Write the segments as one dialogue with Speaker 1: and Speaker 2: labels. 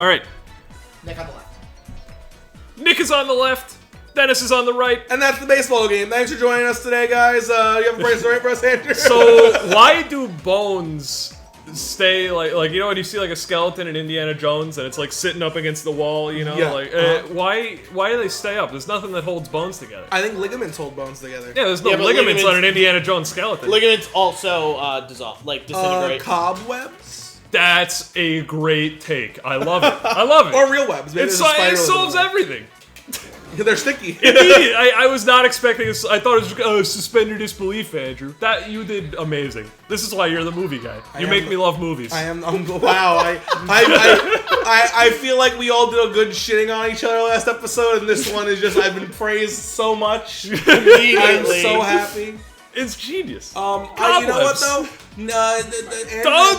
Speaker 1: All right.
Speaker 2: Nick on the left.
Speaker 1: Nick is on the left. Dennis is on the right.
Speaker 3: And that's the baseball game. Thanks for joining us today, guys. You have a great story for us, Andrew?
Speaker 1: So why do bones stay like you know when you see like a skeleton in Indiana Jones and it's like sitting up against the wall, you know?
Speaker 3: Yeah.
Speaker 1: Like why do they stay up? There's nothing that holds bones together.
Speaker 3: I think ligaments hold bones together.
Speaker 1: Yeah, there's no
Speaker 4: Yeah, but
Speaker 1: ligaments on an Indiana Jones skeleton.
Speaker 4: Ligaments also dissolve, like disintegrate.
Speaker 3: Cobwebs?
Speaker 1: That's a great take. I love it. I love it.
Speaker 3: Or real webs. Maybe
Speaker 1: It
Speaker 3: there's a spider
Speaker 1: solves
Speaker 3: ligament.
Speaker 1: everything.
Speaker 3: They're sticky.
Speaker 1: Immediate. I was not expecting this. I thought it was suspend your disbelief, Andrew. That you did amazing. This is why you're the movie guy. You make me love movies.
Speaker 3: I am. Wow. I feel like we all did a good shitting on each other last episode, and this one is just I've been praised so much. I'm so happy.
Speaker 1: It's genius.
Speaker 3: You know what though? No,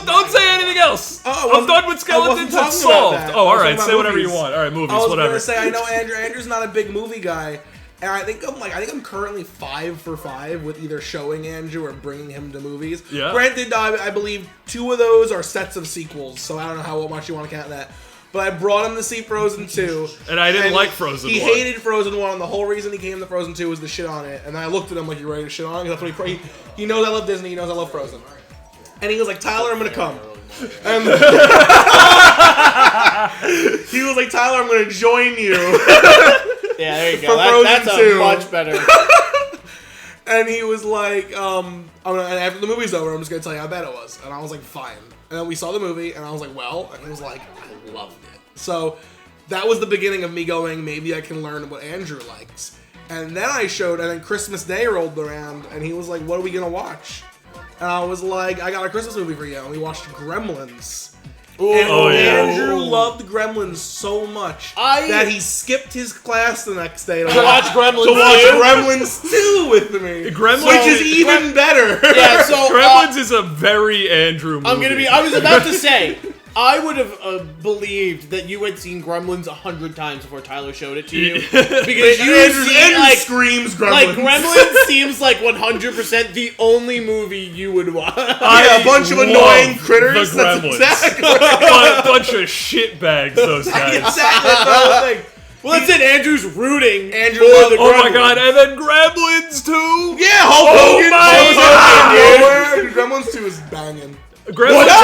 Speaker 1: Don't say anything else. I'm done with skeletons. It's solved. Oh, all right. Say whatever you want. All right, movies.
Speaker 3: I was
Speaker 1: whatever.
Speaker 3: gonna say I know Andrew's not a big movie guy, and I think I'm currently 5 for 5 with either showing Andrew or bringing him to movies.
Speaker 1: Yeah.
Speaker 3: Granted, I believe 2 of those are sets of sequels, so I don't know how much you want to count that. But I brought him to see Frozen 2.
Speaker 1: And I didn't like Frozen 1.
Speaker 3: He hated Frozen 1, and the whole reason he came to Frozen 2 was to shit on it. And I looked at him like, you ready to shit on it? 'Cause that's what he knows I love Disney, he knows I love Frozen. And he was like, Tyler, I'm gonna come. And he was like, Tyler, I'm gonna join you.
Speaker 4: Yeah, there you
Speaker 3: For
Speaker 4: go. That's
Speaker 3: Frozen 2.
Speaker 4: much better.
Speaker 3: And he was like, and after the movie's over, I'm just gonna tell you how bad it was. And I was like, fine. And then we saw the movie, and I was like, well, and he was like, I loved it. So that was the beginning of me going, maybe I can learn what Andrew likes. And then and then Christmas Day rolled around, and he was like, what are we gonna watch? And I was like, I got a Christmas movie for you. And we watched Gremlins. And Andrew loved Gremlins so much that he skipped his class the next day to
Speaker 4: watch Gremlins 2?
Speaker 3: Gremlins 2 with me. Which is even better.
Speaker 4: Yeah, so
Speaker 1: Gremlins is a very Andrew movie.
Speaker 4: I was about to say, I would have believed that you had seen Gremlins 100 times before Tyler showed it to you. Because
Speaker 3: Andrew screams Gremlins.
Speaker 4: Like, Gremlins seems like 100% the only movie you would watch.
Speaker 3: A bunch of annoying critters.
Speaker 1: The Gremlins.
Speaker 3: That's exactly
Speaker 1: a bunch of shitbags, those guys.
Speaker 3: Exactly the whole thing.
Speaker 4: Well, that's it. Andrew's rooting.
Speaker 3: Andrew
Speaker 4: for
Speaker 3: loved
Speaker 4: the
Speaker 1: Oh
Speaker 4: Gremlins.
Speaker 1: my god, and then Gremlins 2?
Speaker 3: Yeah, Hulk Hogan.
Speaker 1: my
Speaker 3: God. Gremlins 2 is banging.
Speaker 1: Gremlins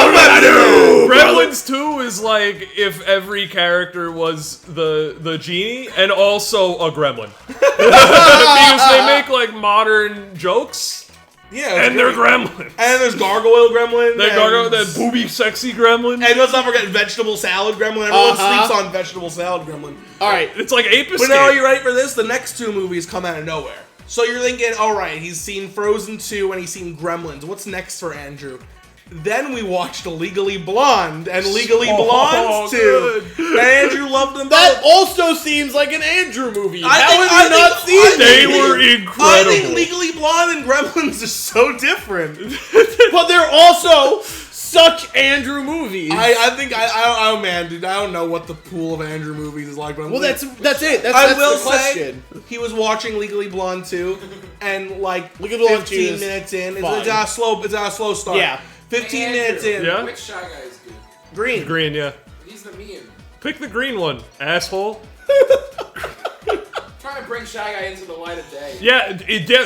Speaker 1: 2 is like if every character was the genie and also a gremlin. Because they make like modern jokes.
Speaker 3: Yeah,
Speaker 1: and they're gremlins.
Speaker 3: And there's gargoyle gremlin.
Speaker 1: That booby sexy gremlin.
Speaker 3: And let's not forget vegetable salad gremlin. Everyone sleeps on vegetable salad gremlin.
Speaker 4: Alright.
Speaker 1: It's like Ape Escape.
Speaker 3: But now, are you ready for this? The next 2 movies come out of nowhere. So you're thinking, alright, he's seen Frozen 2 and he's seen Gremlins. What's next for Andrew? Then we watched Legally Blonde and Legally Blonde 2. And Andrew loved them both.
Speaker 4: That also seems like an Andrew movie. How have you not seen
Speaker 1: it? They were incredible.
Speaker 3: I think Legally Blonde and Gremlins are so different.
Speaker 4: But they're also such Andrew movies.
Speaker 3: I think oh man, dude, I don't know what the pool of Andrew movies is like. But
Speaker 4: well, that's it. That's
Speaker 3: I will
Speaker 4: the question.
Speaker 3: say he was watching Legally Blonde 2, and like
Speaker 4: Legally Blonde
Speaker 3: 15 minutes in, it's a slow start.
Speaker 4: Yeah.
Speaker 3: 15 minutes in.
Speaker 1: Yeah?
Speaker 5: Which Shy Guy is good?
Speaker 3: Green.
Speaker 1: Green, yeah.
Speaker 5: He's the mean.
Speaker 1: Pick the green one, asshole.
Speaker 5: Trying to bring Shy Guy into the light of day.
Speaker 1: Yeah,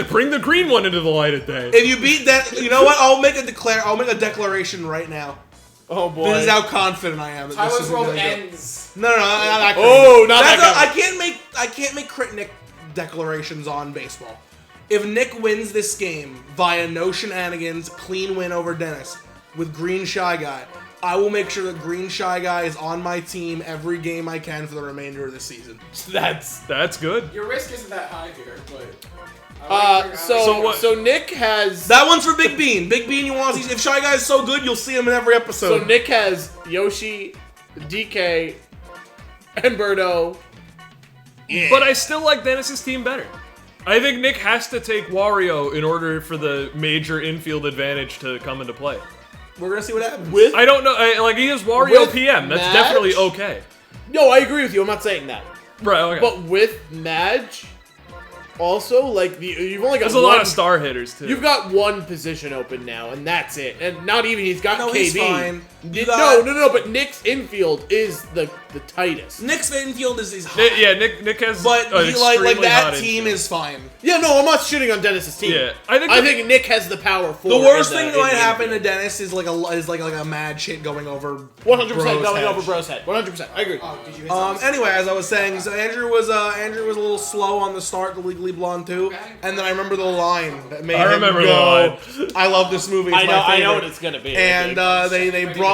Speaker 1: bring the green one into the light of day.
Speaker 3: If you beat that, you know what? I'll make a declaration right now.
Speaker 4: Oh boy.
Speaker 3: This is how confident I am. That
Speaker 5: Tyler's
Speaker 3: this is
Speaker 5: World
Speaker 3: gonna go.
Speaker 5: ends.
Speaker 3: No, not that.
Speaker 4: Oh, not that.
Speaker 3: I can't make crit Nick declarations on baseball. If Nick wins this game via no shenanigans, clean win over Dennis with Green Shy Guy, I will make sure that Green Shy Guy is on my team every game I can for the remainder of the season.
Speaker 1: That's good.
Speaker 5: Your risk isn't that high here, but.
Speaker 4: So Nick has.
Speaker 3: That one's for Big Bean. Big Bean, you want to see? If Shy Guy is so good, you'll see him in every episode.
Speaker 4: So Nick has Yoshi, DK, and Birdo.
Speaker 3: Yeah.
Speaker 1: But I still like Dennis's team better. I think Nick has to take Wario in order for the major infield advantage to come into play.
Speaker 3: We're gonna see what happens.
Speaker 1: I don't know. He has Wario PM. That's
Speaker 4: Madge?
Speaker 1: definitely okay.
Speaker 4: No, I agree with you. I'm not saying that.
Speaker 1: Right. Okay.
Speaker 4: But with Madge, Also, like you've only got
Speaker 1: There's a lot of star hitters too.
Speaker 4: You've got one position open now, and that's it. And not even he's got
Speaker 3: No,
Speaker 4: KB.
Speaker 3: he's fine.
Speaker 4: No. But Nick's infield is the tightest.
Speaker 3: Nick's infield is hot.
Speaker 1: Nick has.
Speaker 3: But
Speaker 1: an
Speaker 3: he, like
Speaker 1: extremely
Speaker 3: that
Speaker 1: hot
Speaker 3: team
Speaker 1: infield.
Speaker 3: is fine.
Speaker 4: Yeah, no, I'm not shitting on Dennis's team.
Speaker 1: Yeah,
Speaker 4: I
Speaker 1: I
Speaker 4: think Nick has the power for
Speaker 3: The worst thing that might
Speaker 4: in the
Speaker 3: happen to
Speaker 4: infield.
Speaker 3: Dennis is like a mad shit going over
Speaker 4: 100%
Speaker 3: Bro's
Speaker 4: going
Speaker 3: head.
Speaker 4: over Bro's head. 100%. I agree.
Speaker 5: Oh, did you hit
Speaker 3: Anyway, as I was saying, so Andrew was a little slow on the start, the Legally Blonde 2, and then I remember the line that made him
Speaker 1: remember the
Speaker 3: go,
Speaker 1: line.
Speaker 3: I love this movie. It's
Speaker 4: I
Speaker 3: my
Speaker 4: know what
Speaker 3: favorite."
Speaker 4: it's gonna be.
Speaker 3: And they brought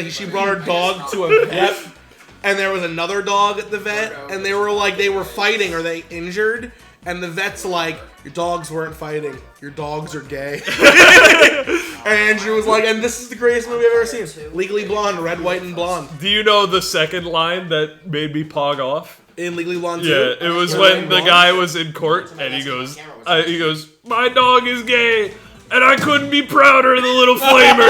Speaker 3: she brought her dog to a vet, and there was another dog at the vet, and they were fighting. Are they injured? And the vet's like, your dogs weren't fighting. Your dogs are gay. And Andrew was like, and this is the greatest movie I've ever seen. Legally Blonde, red, white, and blonde.
Speaker 1: Do you know the second line that made me pog off?
Speaker 3: In Legally Blonde 2?
Speaker 1: Yeah, it was when the guy was in court and he goes, my dog is gay, and I couldn't be prouder of the little flamer.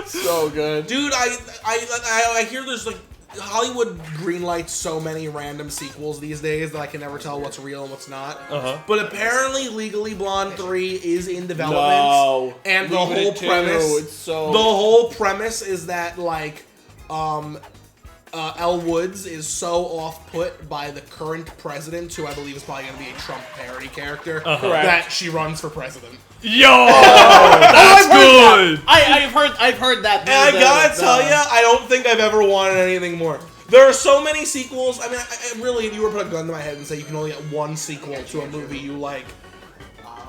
Speaker 4: So good.
Speaker 3: Dude, I hear there's like Hollywood greenlights so many random sequels these days that I can never tell what's real and what's not. But apparently, Legally Blonde 3 is in development,
Speaker 4: No.
Speaker 3: and the
Speaker 4: Leave it
Speaker 3: whole
Speaker 4: at 2.
Speaker 3: premise,
Speaker 4: It's so...
Speaker 3: the whole premise is that like, Elle Woods is so off-put by the current president, who I believe is probably going to be a Trump parody character, that she runs for president.
Speaker 1: Yo, that's good.
Speaker 4: I've heard that.
Speaker 3: And I gotta tell you, I don't think I've ever wanted anything more. There are so many sequels. I mean, I really, if you were to put a gun to my head and say you can only get one sequel to a movie you like,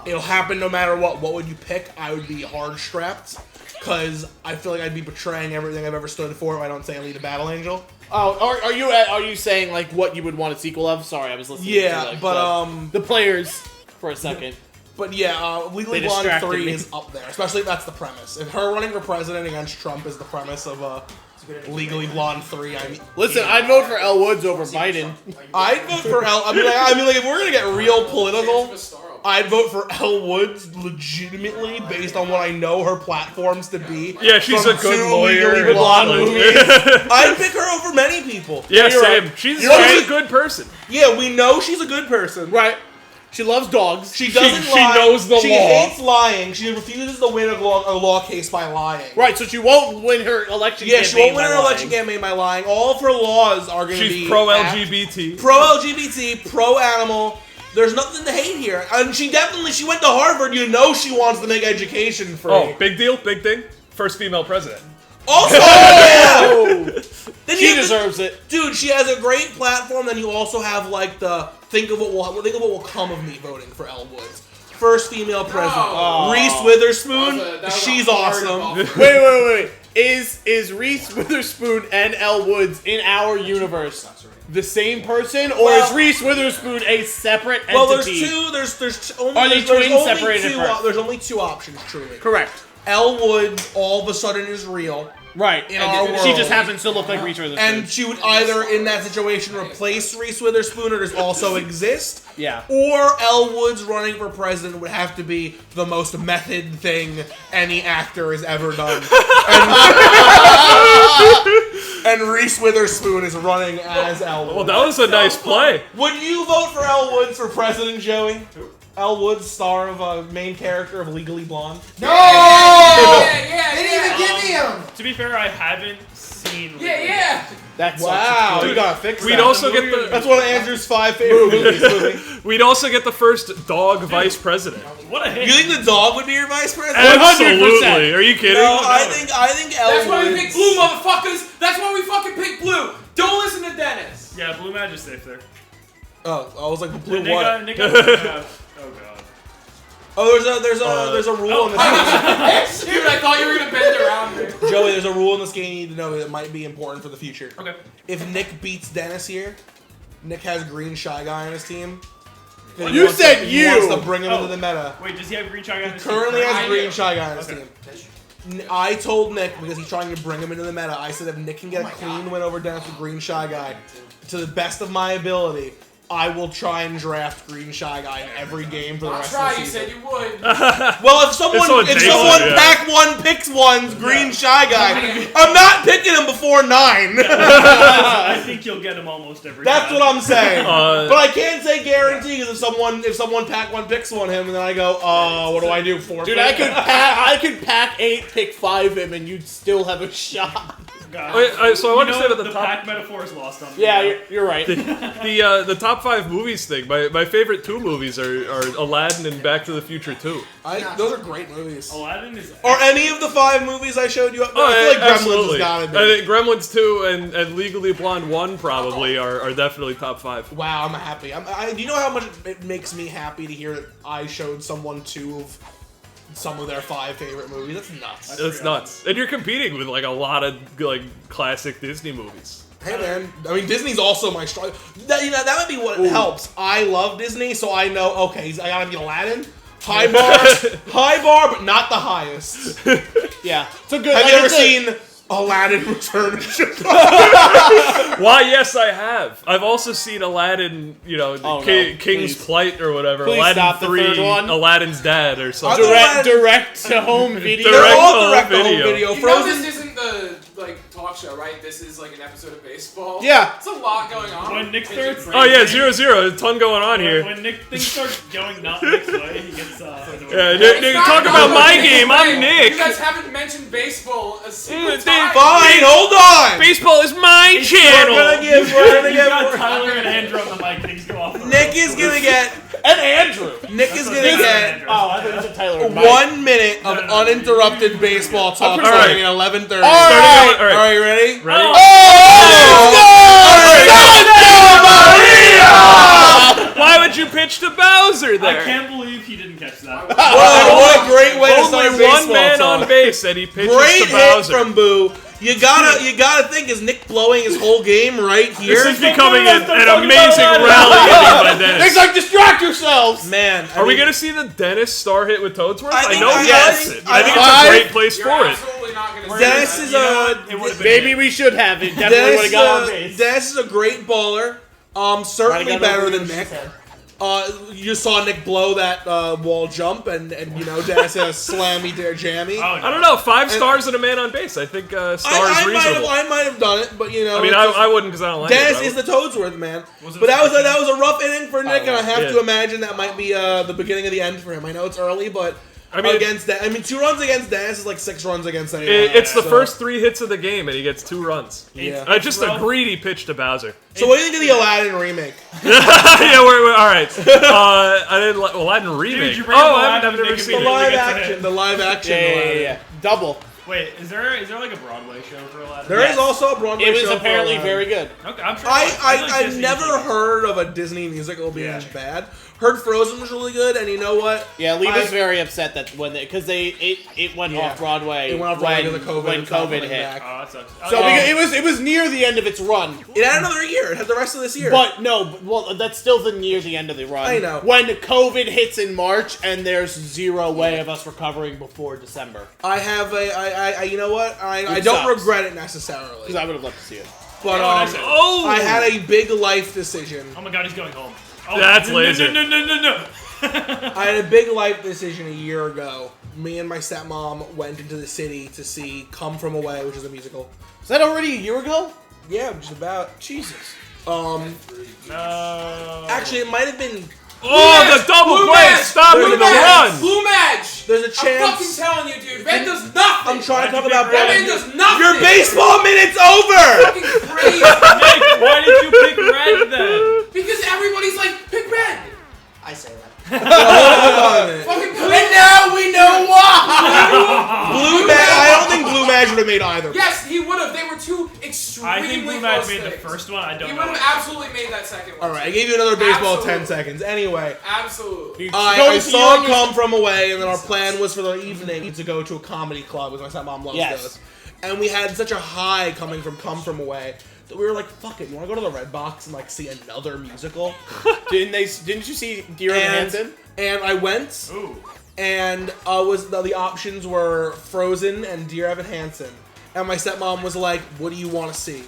Speaker 3: it'll happen no matter what. What would you pick? I would be hard-strapped, because I feel like I'd be betraying everything I've ever stood for if I don't say Alita Battle Angel.
Speaker 4: Oh, are you saying like what you would want a sequel of? Sorry, I was listening.
Speaker 3: Yeah,
Speaker 4: to, like,
Speaker 3: but
Speaker 4: the players for a second.
Speaker 3: But yeah, Legally
Speaker 4: They
Speaker 3: Blonde
Speaker 4: distracted
Speaker 3: 3
Speaker 4: me.
Speaker 3: is up there, especially if that's the premise. If her running for president against Trump is the premise of Legally Blonde 3, I mean...
Speaker 4: Listen, I'd vote for Elle Woods over Biden.
Speaker 3: I'd vote for Elle... I mean, like, if we're gonna get real political, I'd vote for Elle Woods legitimately based on what I know her platforms to be.
Speaker 1: Yeah, she's
Speaker 3: from
Speaker 1: a good
Speaker 3: 2
Speaker 1: lawyer.
Speaker 3: Legally Blonde
Speaker 1: Like-
Speaker 3: movies. I'd pick her over many people.
Speaker 1: Yeah,
Speaker 4: You're
Speaker 1: same.
Speaker 4: right.
Speaker 1: She's
Speaker 3: You're right.
Speaker 1: a good person.
Speaker 3: Yeah, we know she's a good person.
Speaker 4: Right. She loves dogs.
Speaker 3: She doesn't
Speaker 1: She
Speaker 3: lie.
Speaker 1: knows the
Speaker 3: She
Speaker 1: law.
Speaker 3: hates lying. She refuses to win a law case by lying.
Speaker 4: Right, so she won't win her election
Speaker 3: Yeah,
Speaker 4: campaign
Speaker 3: she won't win
Speaker 4: by
Speaker 3: her election
Speaker 4: lying.
Speaker 3: campaign by lying. All of her laws are going to be...
Speaker 1: She's pro-LGBT.
Speaker 3: Pro-LGBT, pro-animal. There's nothing to hate here. And she went to Harvard. You know she wants to make education free.
Speaker 1: Oh, big deal, big thing. First female president.
Speaker 3: Also, yeah! Then
Speaker 4: She
Speaker 3: you have
Speaker 4: deserves it.
Speaker 3: Dude, she has a great platform. Then you also have like the think of what will come of me voting for Elle Woods. First female president.
Speaker 5: Oh.
Speaker 3: Reese Witherspoon.
Speaker 5: That was a
Speaker 3: She's
Speaker 5: hard
Speaker 3: awesome.
Speaker 5: offer.
Speaker 4: Wait. Is Reese Witherspoon and Elle Woods in our universe the same person, or is Reese Witherspoon a separate entity?
Speaker 3: Well, there's two. There's only.
Speaker 4: Are they
Speaker 3: there's
Speaker 4: twins
Speaker 3: only
Speaker 4: separated
Speaker 3: two,
Speaker 4: apart?
Speaker 3: There's only two options, truly.
Speaker 4: Correct.
Speaker 3: Elle Woods all of a sudden is real.
Speaker 4: Right.
Speaker 3: In
Speaker 4: And
Speaker 3: our
Speaker 4: she
Speaker 3: world.
Speaker 4: just happens to look like Reese Witherspoon.
Speaker 3: And she would either, in that situation, replace Reese Witherspoon or just also exist.
Speaker 4: Yeah.
Speaker 3: Or Elle Woods running for president would have to be the most method thing any actor has ever done. And Reese Witherspoon is running as Elle Woods.
Speaker 1: Well, that was a nice play.
Speaker 3: Would you vote for Elle Woods for president, Joey? Elle Woods, star of a main character of Legally Blonde.
Speaker 5: No!
Speaker 2: They didn't even give me him.
Speaker 6: To be fair, I haven't seen.
Speaker 5: Yeah.
Speaker 4: That's
Speaker 3: Wow,
Speaker 1: Dude,
Speaker 3: you gotta fix
Speaker 1: We'd
Speaker 3: that.
Speaker 1: also get the
Speaker 3: That's one of Andrew's 5 favorite movies.
Speaker 1: we'd also get the first dog vice president.
Speaker 6: What a hit!
Speaker 3: You think the dog would be your vice president?
Speaker 4: 100%.
Speaker 1: Absolutely. Are you kidding?
Speaker 3: No, I think Elle
Speaker 5: That's why we
Speaker 3: Woods.
Speaker 5: pick blue, motherfuckers. That's why we fucking pick blue. Don't listen to Dennis.
Speaker 6: Yeah, Blue Magic safe there.
Speaker 3: Oh, I was like, blue
Speaker 6: Nick,
Speaker 3: what?
Speaker 6: Nick, oh god.
Speaker 3: Oh, there's a rule in this game.
Speaker 5: Dude, I thought you were gonna bend around me.
Speaker 3: Joey, there's a rule in this game you need to know that might be important for the future.
Speaker 6: Okay.
Speaker 3: If Nick beats Dennis here, Nick has Green Shy Guy on his team.
Speaker 4: You said
Speaker 3: He wants
Speaker 4: you!
Speaker 3: to bring him into the meta.
Speaker 6: Wait, does he have green shotgun?
Speaker 3: He currently has
Speaker 5: I
Speaker 3: Green
Speaker 5: do.
Speaker 3: Shy Guy on his
Speaker 6: Okay.
Speaker 3: team. I told Nick, because he's trying to bring him into the meta, I said if Nick can get a clean win over Dennis with Green Shy Guy, to the best of my ability, I will try and draft Green Shy Guy in every game for the
Speaker 5: I'll
Speaker 3: rest
Speaker 5: try,
Speaker 3: of the
Speaker 5: you
Speaker 3: season.
Speaker 5: said you would.
Speaker 3: Well, if someone
Speaker 1: so adjacent, yeah.
Speaker 3: pack one picks one's Green Shy Guy, I'm not picking him before 9.
Speaker 6: I think you'll get him almost every
Speaker 3: That's
Speaker 6: time.
Speaker 3: what I'm saying.
Speaker 1: Uh,
Speaker 3: But I can't say guarantee because if someone pack one picks one him and then I go, what do I do? 4
Speaker 4: Dude, I could pack 8, pick 5 him, and you'd still have a shot.
Speaker 6: God.
Speaker 1: Wait, so I want to say about the
Speaker 6: the
Speaker 1: top
Speaker 6: pack metaphor is lost on me.
Speaker 4: Yeah, you're right.
Speaker 1: the top 5 movies thing. My favorite 2 movies are Aladdin and Back to the Future 2.
Speaker 3: Those are great movies.
Speaker 6: Aladdin is.
Speaker 3: Are any of the 5 movies I showed you up there?
Speaker 1: Oh,
Speaker 3: I feel like Gremlins
Speaker 1: absolutely.
Speaker 3: has gotta be.
Speaker 1: I think Gremlins 2 and Legally Blonde 1 probably are definitely top 5.
Speaker 3: Wow, I'm happy. Do you know how much it makes me happy to hear that I showed someone 2 of some of their 5 favorite movies? That's nuts.
Speaker 1: That's nuts. And you're competing with like a lot of like classic Disney movies.
Speaker 3: Hey man, I mean Disney's also my strong. That might be what helps. I love Disney, so I know. Okay, I gotta be Aladdin. High bar, but not the highest.
Speaker 4: Yeah. So good.
Speaker 3: Have
Speaker 4: like,
Speaker 3: you ever
Speaker 4: it's a-
Speaker 3: seen Aladdin Return of Chicago?
Speaker 1: Why, yes, I have. I've also seen Aladdin,
Speaker 4: no,
Speaker 1: King's
Speaker 4: please.
Speaker 1: Plight or whatever.
Speaker 4: Please
Speaker 1: Aladdin
Speaker 4: stop the
Speaker 1: 3,
Speaker 4: third one.
Speaker 1: Aladdin's Dad or something.
Speaker 4: direct to home video?
Speaker 3: They're all
Speaker 1: home
Speaker 3: direct to home
Speaker 1: video.
Speaker 3: video.
Speaker 5: You know
Speaker 3: Frozen.
Speaker 5: this isn't the talk show, right? This is like an episode of baseball.
Speaker 4: Yeah.
Speaker 5: It's a lot going on.
Speaker 6: When Nick
Speaker 5: It's
Speaker 6: starts-
Speaker 1: Oh yeah, 0-0. A ton going on here.
Speaker 6: When things start going not Nick's way, he gets annoyed.
Speaker 1: Yeah,
Speaker 5: It's
Speaker 1: Nick,
Speaker 5: not
Speaker 1: talk
Speaker 5: going
Speaker 1: about my
Speaker 5: Nick's
Speaker 1: game.
Speaker 5: way.
Speaker 1: I'm Nick.
Speaker 5: You guys haven't mentioned baseball a single
Speaker 1: Mm,
Speaker 5: time.
Speaker 3: Fine, hold on.
Speaker 1: Baseball is my
Speaker 3: We're
Speaker 1: channel.
Speaker 3: gonna give.
Speaker 6: You got Tyler and Andrew on the mic, things go off. the
Speaker 3: Nick
Speaker 6: rails.
Speaker 3: is gonna get.
Speaker 4: And Andrew.
Speaker 3: Nick is gonna get
Speaker 4: Oh, I thought you said Tyler.
Speaker 3: 1 minute of uninterrupted baseball talk
Speaker 4: All
Speaker 3: starting
Speaker 1: right.
Speaker 3: at 11:30.
Speaker 4: All right.
Speaker 1: All right.
Speaker 3: Are you ready?
Speaker 1: Ready? Why would you pitch to Bowser
Speaker 6: I
Speaker 1: there?
Speaker 6: can't believe he didn't catch that.
Speaker 3: What a great way to start
Speaker 1: Only
Speaker 3: baseball
Speaker 1: one man
Speaker 3: talk.
Speaker 1: on base, and he pitches
Speaker 3: Great
Speaker 1: to
Speaker 3: hit
Speaker 1: Bowser.
Speaker 3: from Boo. You gotta think, is Nick blowing his whole game right
Speaker 1: This
Speaker 3: here?
Speaker 1: is becoming
Speaker 6: Stop talking
Speaker 1: an
Speaker 6: about
Speaker 1: amazing
Speaker 6: Aladdin.
Speaker 1: rally inning by
Speaker 4: Nick's
Speaker 1: Dennis.
Speaker 4: like, distract yourselves.
Speaker 3: Man,
Speaker 1: Are we gonna see the Dennis star hit with Toadsworth?
Speaker 3: I
Speaker 1: I
Speaker 3: think-
Speaker 1: know he
Speaker 3: yes.
Speaker 1: has it. I think it's
Speaker 3: I-
Speaker 1: a great place
Speaker 5: You're
Speaker 1: for it.
Speaker 5: absolutely not going to
Speaker 3: Dennis
Speaker 5: say
Speaker 3: is
Speaker 5: that.
Speaker 3: a
Speaker 6: It would've been
Speaker 4: Maybe we should have it. Definitely would have got on base.
Speaker 3: Dennis is a great bowler. Certainly
Speaker 4: Right,
Speaker 3: better
Speaker 4: over
Speaker 3: than
Speaker 4: your
Speaker 3: Nick.
Speaker 4: head.
Speaker 3: You saw Nick blow that wall jump, and Dennis had a slammy dare jammy.
Speaker 6: Oh,
Speaker 1: I don't know. 5 stars and a man on base. I think star is reasonable.
Speaker 3: I might have done it, but
Speaker 1: I mean, I wouldn't because I don't like
Speaker 3: Dennis
Speaker 1: it.
Speaker 3: is the Toadsworth man.
Speaker 6: Was it
Speaker 3: But that was
Speaker 6: a
Speaker 3: a rough inning for Nick, and I have
Speaker 1: Yeah.
Speaker 3: to imagine that might be the beginning of the end for him. I know it's early, but
Speaker 1: I mean,
Speaker 3: against that, 2 runs against Dennis is like 6 runs against anyone.
Speaker 1: It's the
Speaker 3: So-
Speaker 1: first 3 hits of the game, and he gets 2 runs.
Speaker 3: Yeah.
Speaker 1: Just a greedy pitch to Bowser.
Speaker 3: So what do you think of the Aladdin remake?
Speaker 1: Yeah, we're all right. I didn't like Aladdin remake.
Speaker 6: Dude, you bring up
Speaker 1: I've
Speaker 6: Aladdin,
Speaker 1: never
Speaker 6: make it
Speaker 1: seen
Speaker 6: be
Speaker 1: it.
Speaker 6: really good to him.
Speaker 3: The live action.
Speaker 4: Yeah,
Speaker 3: Aladdin.
Speaker 4: yeah. Double.
Speaker 6: Wait, is there like a Broadway show for Aladdin?
Speaker 3: There is
Speaker 4: Yes.
Speaker 3: also a Broadway
Speaker 4: It was
Speaker 3: show for
Speaker 4: apparently
Speaker 3: Aladdin.
Speaker 4: very good.
Speaker 6: Okay, I'm sure.
Speaker 3: I've
Speaker 6: Disney
Speaker 3: never
Speaker 6: music.
Speaker 3: heard of a Disney musical being
Speaker 6: Yeah.
Speaker 3: bad. Heard Frozen was really good, and you know what?
Speaker 4: Yeah, Lee
Speaker 3: I-
Speaker 4: was very upset that because it went
Speaker 3: Yeah.
Speaker 4: off Broadway.
Speaker 3: It went off Broadway
Speaker 4: when,
Speaker 3: because of COVID.
Speaker 4: when
Speaker 3: it's not
Speaker 4: COVID
Speaker 3: coming
Speaker 4: hit.
Speaker 3: back.
Speaker 6: Oh, that sucks.
Speaker 4: So
Speaker 6: Okay.
Speaker 4: because it was near the end of its run.
Speaker 3: It had another year. It had the rest of this year.
Speaker 4: But no, well, that's still near the end of the run.
Speaker 3: I know.
Speaker 4: When COVID hits in March and there's zero way of us recovering before December.
Speaker 3: I have I you know what? I
Speaker 4: It
Speaker 3: don't
Speaker 4: sucks.
Speaker 3: regret it necessarily.
Speaker 4: Because I would have loved to see it.
Speaker 3: But
Speaker 6: I said-
Speaker 3: I had a big life decision.
Speaker 6: Oh my god, he's going home. Oh,
Speaker 1: That's
Speaker 6: no,
Speaker 1: laser.
Speaker 6: No.
Speaker 3: I had a big life decision a year ago. Me and my stepmom went into the city to see Come From Away, which is a musical.
Speaker 4: Is that already a year ago?
Speaker 3: Yeah, just about.
Speaker 4: Jesus.
Speaker 6: No.
Speaker 3: Actually, it might have been.
Speaker 1: Oh, the double
Speaker 5: Blue
Speaker 1: play!
Speaker 5: match!
Speaker 1: Stop
Speaker 5: Blue
Speaker 1: it! The
Speaker 5: match!
Speaker 1: run!
Speaker 5: Blue match!
Speaker 3: There's a
Speaker 5: I'm
Speaker 3: chance.
Speaker 5: fucking telling you, dude. Red does nothing.
Speaker 3: I'm trying to talk
Speaker 6: Why'd you
Speaker 3: about
Speaker 6: pick
Speaker 5: That
Speaker 3: Red.
Speaker 5: man does nothing.
Speaker 3: Your baseball minute's over.
Speaker 5: Fucking crazy.
Speaker 6: Nick, why did you pick red then?
Speaker 5: Because everybody's like, pick red.
Speaker 2: I say that.
Speaker 3: Hold on a minute.
Speaker 5: Fucking blue.
Speaker 2: And now we know why!
Speaker 3: Blue Mag. I don't think Blue Mag would have made either.
Speaker 5: Yes, he would have. They were two extremely
Speaker 6: I think Blue
Speaker 5: close
Speaker 6: Match made the
Speaker 5: things.
Speaker 6: first one. I don't
Speaker 5: He
Speaker 6: know.
Speaker 5: would have absolutely made that second one.
Speaker 3: All right, I gave you another baseball
Speaker 5: Absolutely.
Speaker 3: 10 seconds. Anyway,
Speaker 5: Absolutely.
Speaker 3: I saw Come From Away, and then our plan was for the evening to go to a comedy club, as my stepmom loves
Speaker 4: Yes.
Speaker 3: those. And we had such a high coming from Come From Away that we were like, "Fuck it, you want to go to the Red Box and like see another musical?"
Speaker 4: Didn't you see Dear Evan Hansen?
Speaker 3: And I went,
Speaker 6: Ooh.
Speaker 3: and the options were Frozen and Dear Evan Hansen. And my stepmom was like, "What do you want to see?"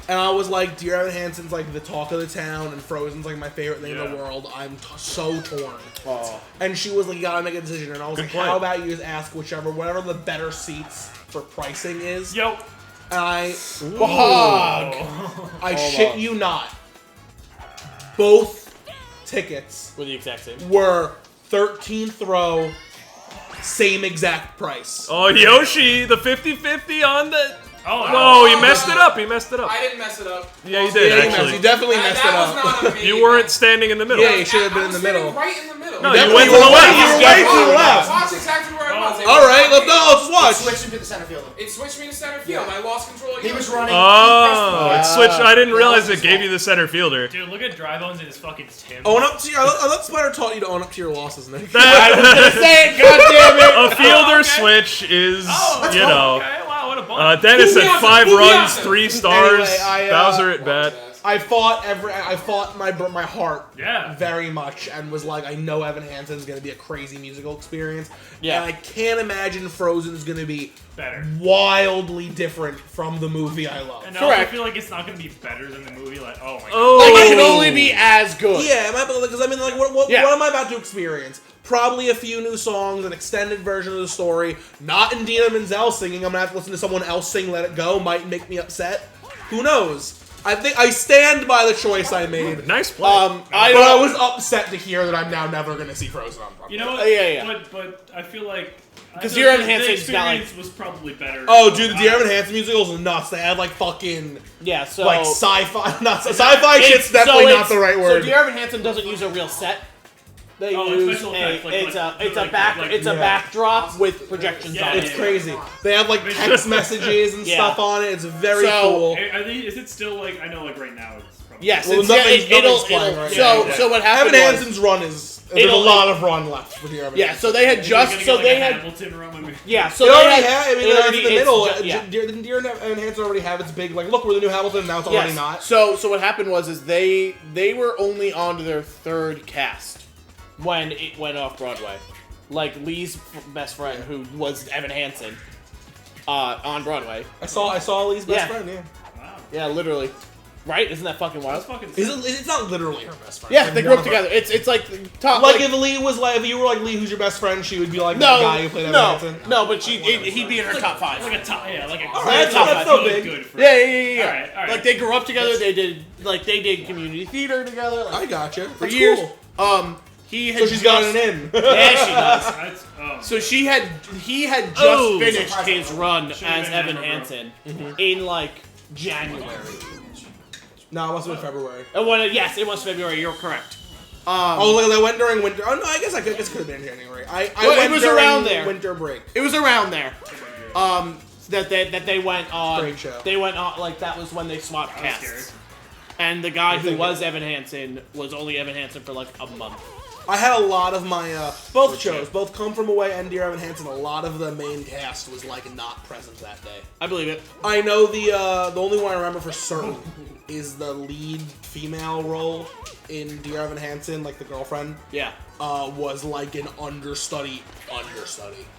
Speaker 3: And I was like, Dear Evan Hansen's like the talk of the town, and Frozen's like my favorite thing in the world. I'm so torn.
Speaker 4: Oh.
Speaker 3: And she was like, you gotta make a decision. And I was like,
Speaker 1: point.
Speaker 3: how about you just ask whatever the better seats for pricing is?
Speaker 6: Yo.
Speaker 3: And I
Speaker 4: Fuck.
Speaker 3: shit you not, both tickets
Speaker 4: With the exact same.
Speaker 3: were 13th row, same exact price.
Speaker 1: Oh, Yoshi, the 50-50 on the...
Speaker 6: Oh,
Speaker 1: Whoa, he messed it up. He messed it up.
Speaker 2: I didn't mess it up.
Speaker 1: Yeah, you did,
Speaker 3: Yeah,
Speaker 1: actually.
Speaker 3: you definitely messed it
Speaker 2: That was
Speaker 3: up.
Speaker 2: not on me.
Speaker 1: You weren't standing in the middle.
Speaker 3: Yeah, you should have been in the
Speaker 2: I was sitting
Speaker 3: middle.
Speaker 2: right in the middle.
Speaker 1: No, you
Speaker 3: Definitely
Speaker 1: went to the
Speaker 3: were
Speaker 1: left.
Speaker 3: You were way to the left.
Speaker 2: Watch exactly where I was. It
Speaker 3: All
Speaker 2: was
Speaker 3: right,
Speaker 2: not me.
Speaker 3: let's
Speaker 2: It
Speaker 3: watch.
Speaker 2: switched him to the center field. It switched me to center field. I lost control.
Speaker 7: He was running.
Speaker 1: Oh, it switched. I didn't realize
Speaker 2: That was
Speaker 1: it gave you the center fielder.
Speaker 6: Dude, look at Dry Bones and his fucking Tim.
Speaker 3: Own up to your. I thought Spider taught you to own up to your losses, Nick.
Speaker 1: That,
Speaker 4: Say it, goddammit!
Speaker 1: a fielder
Speaker 6: okay.
Speaker 1: switch is,
Speaker 6: Oh,
Speaker 1: you know.
Speaker 6: Okay, wow, what a bump.
Speaker 1: Dennis at 5 runs, 3 stars.
Speaker 3: Anyway,
Speaker 1: Bowser at bat.
Speaker 3: I fought my heart
Speaker 6: Yeah.
Speaker 3: very much and was like, I know Evan Hansen's gonna be a crazy musical experience.
Speaker 4: Yeah.
Speaker 3: And I can't imagine Frozen's gonna be
Speaker 6: Better.
Speaker 3: wildly different from the movie I love.
Speaker 6: And I also
Speaker 4: Correct.
Speaker 6: feel like it's not going to be better than the movie. Like, oh my god.
Speaker 1: Oh.
Speaker 4: Like, it can only be as good.
Speaker 3: Yeah, because I mean, like, what
Speaker 4: Yeah.
Speaker 3: am I about to experience? Probably a few new songs, an extended version of the story. Not Indina Menzel singing. I'm gonna have to listen to someone else sing "Let It Go." Might make me upset. Who knows? I think I stand by the choice I made.
Speaker 1: Nice play.
Speaker 3: But I was upset to hear that I'm now never gonna see Frozen on Broadway.
Speaker 6: You know what?
Speaker 4: Yeah.
Speaker 6: But I feel like...
Speaker 4: 'Cause
Speaker 6: the-
Speaker 4: Dear Evan
Speaker 6: the
Speaker 4: Hansen's got, like-
Speaker 6: experience was probably better.
Speaker 3: Oh, dude, the Dear Evan Hansen musicals are nuts. They have like fucking
Speaker 4: Yeah, so...
Speaker 3: like sci-fi. Not sci-fi. Shit's definitely not the right
Speaker 4: So
Speaker 3: word.
Speaker 4: Dear Evan Hansen doesn't use a real set. They
Speaker 6: Oh,
Speaker 4: use
Speaker 6: special
Speaker 4: a,
Speaker 6: effects,
Speaker 4: it's
Speaker 3: yeah.
Speaker 4: a backdrop with projections
Speaker 6: Yeah,
Speaker 4: on
Speaker 3: It's
Speaker 4: it.
Speaker 3: crazy. They have like text messages and
Speaker 4: Yeah.
Speaker 3: stuff on it. It's very
Speaker 4: So-
Speaker 3: cool.
Speaker 6: Are they, is it still like... I know like right now it's probably...
Speaker 4: Yes,
Speaker 3: Well,
Speaker 4: it's,
Speaker 3: nothing's
Speaker 4: it'll
Speaker 3: flying right
Speaker 4: so
Speaker 6: now.
Speaker 4: so what happened
Speaker 3: Evan
Speaker 4: was,
Speaker 3: Hansen's run is there's a
Speaker 4: It'll-
Speaker 3: lot of run left for Dear Evan
Speaker 4: yeah,
Speaker 3: Hansen.
Speaker 4: so they had
Speaker 6: Is it
Speaker 4: just
Speaker 6: gonna
Speaker 4: so
Speaker 6: get,
Speaker 4: they
Speaker 6: like, a
Speaker 4: had
Speaker 6: Hamilton run?
Speaker 4: yeah so
Speaker 3: They
Speaker 4: they
Speaker 3: already
Speaker 4: had
Speaker 3: have. I mean,
Speaker 4: it
Speaker 3: it's
Speaker 4: already-
Speaker 3: in the middle.
Speaker 4: it's ju- yeah.
Speaker 3: Didn't Dear Evan Hansen already have its big like? Look, we're the new Hamilton. Now it's already
Speaker 4: Yes.
Speaker 3: not.
Speaker 4: So what happened was they were only on to their third cast when it went off Broadway. Like Lee's best friend, who was Evan Hansen, on Broadway.
Speaker 3: I saw Lee's best
Speaker 4: Yeah.
Speaker 3: friend. Yeah.
Speaker 6: Wow.
Speaker 4: Yeah, literally. Right? Isn't that fucking wild?
Speaker 6: That's fucking
Speaker 3: Is
Speaker 6: sick.
Speaker 3: it, it's not literally her best friend.
Speaker 4: Yeah,
Speaker 3: It's
Speaker 4: they
Speaker 3: like
Speaker 4: grew up
Speaker 3: one of her-
Speaker 4: together. It's like top.
Speaker 3: Like if Lee was like, if you were like Lee, who's your best friend? She would be like the guy who played Evan Hansen.
Speaker 4: no, but he'd be in her top five.
Speaker 6: Like a top, yeah, like a
Speaker 3: Alright,
Speaker 6: top
Speaker 3: that's
Speaker 6: five.
Speaker 3: so big.
Speaker 6: Good for
Speaker 4: Yeah.
Speaker 6: Alright.
Speaker 4: Like they grew up together. They did community theater together. Like,
Speaker 3: I gotcha.
Speaker 4: for
Speaker 3: That's
Speaker 4: years.
Speaker 3: cool.
Speaker 4: He had
Speaker 3: So she's got an in.
Speaker 4: Yeah, she does.
Speaker 6: That's,
Speaker 4: So he had just
Speaker 1: Oh.
Speaker 4: finished his run
Speaker 6: Should've
Speaker 4: as
Speaker 6: been
Speaker 4: Evan
Speaker 6: Hammer
Speaker 4: Hansen in like January.
Speaker 3: No, it must have been February.
Speaker 4: Yes, it was February. You're correct.
Speaker 3: Oh, like I went during winter. Oh no, I guess it could have been January. I
Speaker 4: Well, it
Speaker 3: went
Speaker 4: was
Speaker 3: during
Speaker 4: around there.
Speaker 3: winter break.
Speaker 4: It was around there. That they went on.
Speaker 3: Great show.
Speaker 4: They went on like that was when they swapped
Speaker 6: That was
Speaker 4: casts.
Speaker 6: scary.
Speaker 4: And the guy who
Speaker 3: think
Speaker 4: was Evan Hansen was only Evan Hansen for like a month.
Speaker 3: I had a lot of my both shows, both Come From Away and Dear Evan Hansen. A lot of the main cast was like not present that day.
Speaker 4: I believe it.
Speaker 3: I know the only one I remember for certain is the lead female role in Dear Evan Hansen, like the girlfriend.
Speaker 4: Yeah.
Speaker 3: Was like an understudy.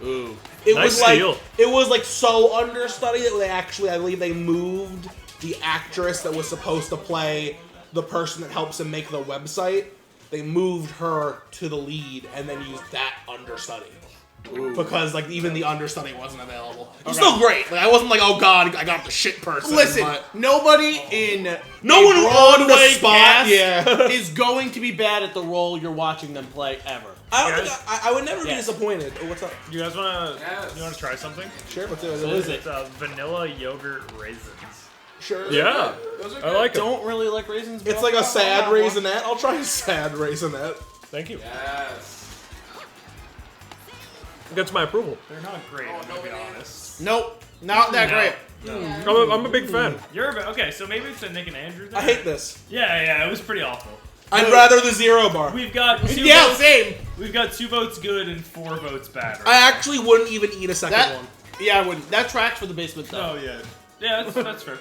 Speaker 4: Ooh.
Speaker 3: It
Speaker 1: Nice
Speaker 3: was like
Speaker 1: steal.
Speaker 3: it was like so understudy that they actually, I believe, they moved the actress that was supposed to play the person that helps him make the website. They moved her to the lead and then used that understudy. Because like even the understudy wasn't available. It was still great. Like I wasn't like, oh god, I got the shit person.
Speaker 4: Listen,
Speaker 3: but
Speaker 4: nobody in
Speaker 3: no
Speaker 4: a
Speaker 3: one on the
Speaker 4: Broadway
Speaker 3: spot.
Speaker 4: cast
Speaker 3: Yeah.
Speaker 4: is going to be bad at the role you're watching them play ever.
Speaker 3: I would never be
Speaker 4: Yes.
Speaker 3: disappointed. Oh, what's up?
Speaker 6: You guys wanna?
Speaker 2: Yes.
Speaker 6: You wanna try something?
Speaker 3: Sure, let's do it.
Speaker 4: What is it?
Speaker 6: It's vanilla yogurt raisins.
Speaker 3: Sure.
Speaker 1: Yeah,
Speaker 2: Those are
Speaker 1: I
Speaker 2: good.
Speaker 1: like it.
Speaker 4: Don't really like raisins.
Speaker 3: It's like a sad raisinette. I'll try a sad raisinette.
Speaker 1: Thank you.
Speaker 2: Yes.
Speaker 1: Gets my approval.
Speaker 6: They're not great. I'm gonna be
Speaker 2: no,
Speaker 6: honest.
Speaker 4: Nope, not that
Speaker 6: No.
Speaker 4: great.
Speaker 1: I'm a big fan.
Speaker 6: Okay, so maybe it's a Nick and Andrew thing?
Speaker 3: I hate this.
Speaker 6: Yeah, it was pretty awful.
Speaker 3: I'd rather the zero bar.
Speaker 6: We've got two
Speaker 4: Yeah,
Speaker 6: votes.
Speaker 4: same.
Speaker 6: We've got 2 votes good and 4 votes bad.
Speaker 3: I actually wouldn't even eat a second
Speaker 4: That
Speaker 3: one.
Speaker 4: yeah, I wouldn't. That tracks for the basement though.
Speaker 6: Oh yeah. Yeah, that's fair.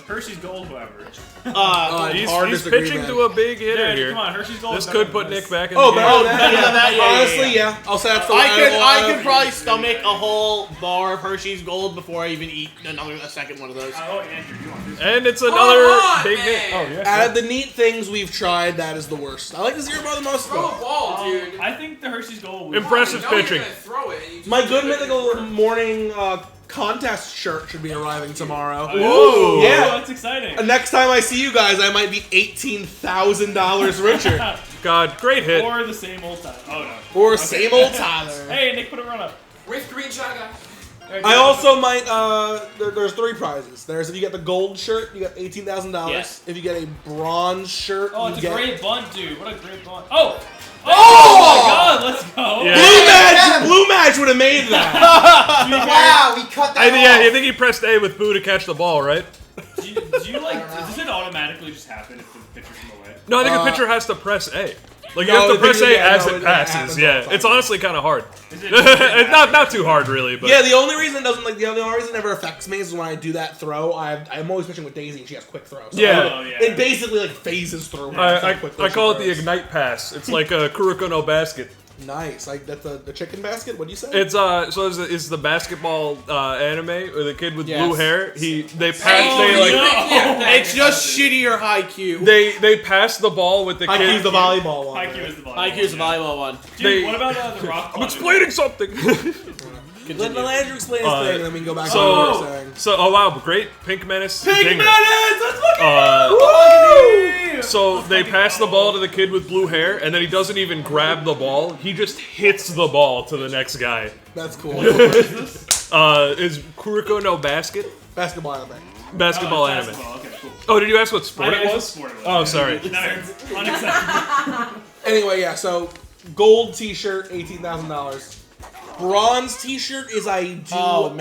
Speaker 6: Hershey's Gold, whoever.
Speaker 1: He's
Speaker 3: hard disagree,
Speaker 1: pitching
Speaker 3: man.
Speaker 1: to a big hitter
Speaker 6: Yeah,
Speaker 1: here.
Speaker 6: come on, Hershey's Gold.
Speaker 1: This
Speaker 6: is better
Speaker 1: could put
Speaker 6: than
Speaker 1: Nick
Speaker 6: this.
Speaker 1: back in
Speaker 3: Oh,
Speaker 1: the game.
Speaker 3: better than
Speaker 4: better than that, yeah,
Speaker 3: Honestly, yeah. I'll say that's the
Speaker 4: I could probably stomach a whole bar of Hershey's Gold before I even eat a second one of those.
Speaker 6: Oh, Andrew, you want this?
Speaker 1: And it's another
Speaker 2: on,
Speaker 1: big
Speaker 2: man.
Speaker 1: hit. Oh, yeah.
Speaker 3: Out of the neat things we've tried, that is the worst. I like the Zero Bar the most.
Speaker 2: Throw a
Speaker 3: though.
Speaker 2: ball, dude.
Speaker 6: I think the Hershey's Gold would
Speaker 1: Impressive
Speaker 2: You know
Speaker 1: pitching.
Speaker 2: You're gonna throw it and you just
Speaker 3: My
Speaker 2: do
Speaker 3: good
Speaker 2: it.
Speaker 3: mythical morning contest shirt should be arriving tomorrow.
Speaker 1: Ooh.
Speaker 3: Yeah.
Speaker 6: that's exciting.
Speaker 3: Next time I see you guys, I might be $18,000 richer.
Speaker 1: God, great hit.
Speaker 6: Or the same old time. Oh, no.
Speaker 3: Or same old Tyler.
Speaker 6: Hey, Nick, put a run up.
Speaker 2: With green shot guy.
Speaker 3: I also might, there's 3 prizes. There's if you get the gold shirt, you get $18,000.
Speaker 4: Yes.
Speaker 3: If you get a bronze shirt,
Speaker 6: Oh,
Speaker 3: you
Speaker 6: it's a
Speaker 3: get...
Speaker 6: great bunt, dude. What a great bunt. Oh! Oh my god, let's go.
Speaker 1: Yeah.
Speaker 3: Blue Match would have made that.
Speaker 7: Wow, we cut that
Speaker 1: I
Speaker 7: off.
Speaker 1: think he pressed A with Boo to catch the ball, right?
Speaker 6: Do you like, does it automatically just happen if the pitcher's in the way?
Speaker 1: No, I think a pitcher has to press A. Like, you
Speaker 3: No,
Speaker 1: have to
Speaker 3: I
Speaker 1: press
Speaker 3: think-
Speaker 1: A
Speaker 3: yeah,
Speaker 1: as
Speaker 3: no,
Speaker 1: it
Speaker 3: it
Speaker 1: passes.
Speaker 3: happens all
Speaker 1: Yeah,
Speaker 3: the time.
Speaker 1: it's honestly kind of hard.
Speaker 6: Is it
Speaker 1: It's not too hard, really, but...
Speaker 3: Yeah, the only reason it doesn't the only reason it never affects me is when I do that throw. I'm always pitching with Daisy and she has quick throw. So
Speaker 1: Yeah.
Speaker 6: Oh, yeah.
Speaker 3: it basically like phases through.
Speaker 1: I call it the ignite pass. It's like a Kuroko no basket.
Speaker 3: Nice. Like that's the chicken basket. What do you say?
Speaker 1: It's is the basketball anime or the kid with
Speaker 3: Yes.
Speaker 1: blue hair? They pass
Speaker 4: It's just shittier Haikyuu.
Speaker 1: they pass the ball with the
Speaker 3: I
Speaker 1: kid.
Speaker 3: use the volleyball one.
Speaker 6: Haikyuu is the volleyball.
Speaker 4: Haikyuu's the volleyball one.
Speaker 6: Dude,
Speaker 1: They-
Speaker 6: what about the rock
Speaker 1: I'm
Speaker 6: climber?
Speaker 1: explaining something.
Speaker 3: Let Andrew explain his thing, and then we can go back to what
Speaker 1: so
Speaker 3: you were saying.
Speaker 1: oh wow, great Pink Menace.
Speaker 6: Pink
Speaker 1: dinger.
Speaker 6: Menace! Let's fucking
Speaker 1: So they pass the ball to the kid with blue hair, and then he doesn't even grab the ball. He just hits the ball to the next guy.
Speaker 3: That's cool.
Speaker 1: Is Kuroko no basket?
Speaker 3: Basketball anime.
Speaker 1: Basketball anime.
Speaker 6: Basketball, okay, cool.
Speaker 1: Oh, did you ask what sport
Speaker 6: I
Speaker 1: it
Speaker 6: asked
Speaker 1: was?
Speaker 6: what sport it was.
Speaker 1: Oh, sorry.
Speaker 6: No, unacceptable.
Speaker 3: Anyway, yeah. So gold T-shirt, $18,000. Bronze T-shirt is I don't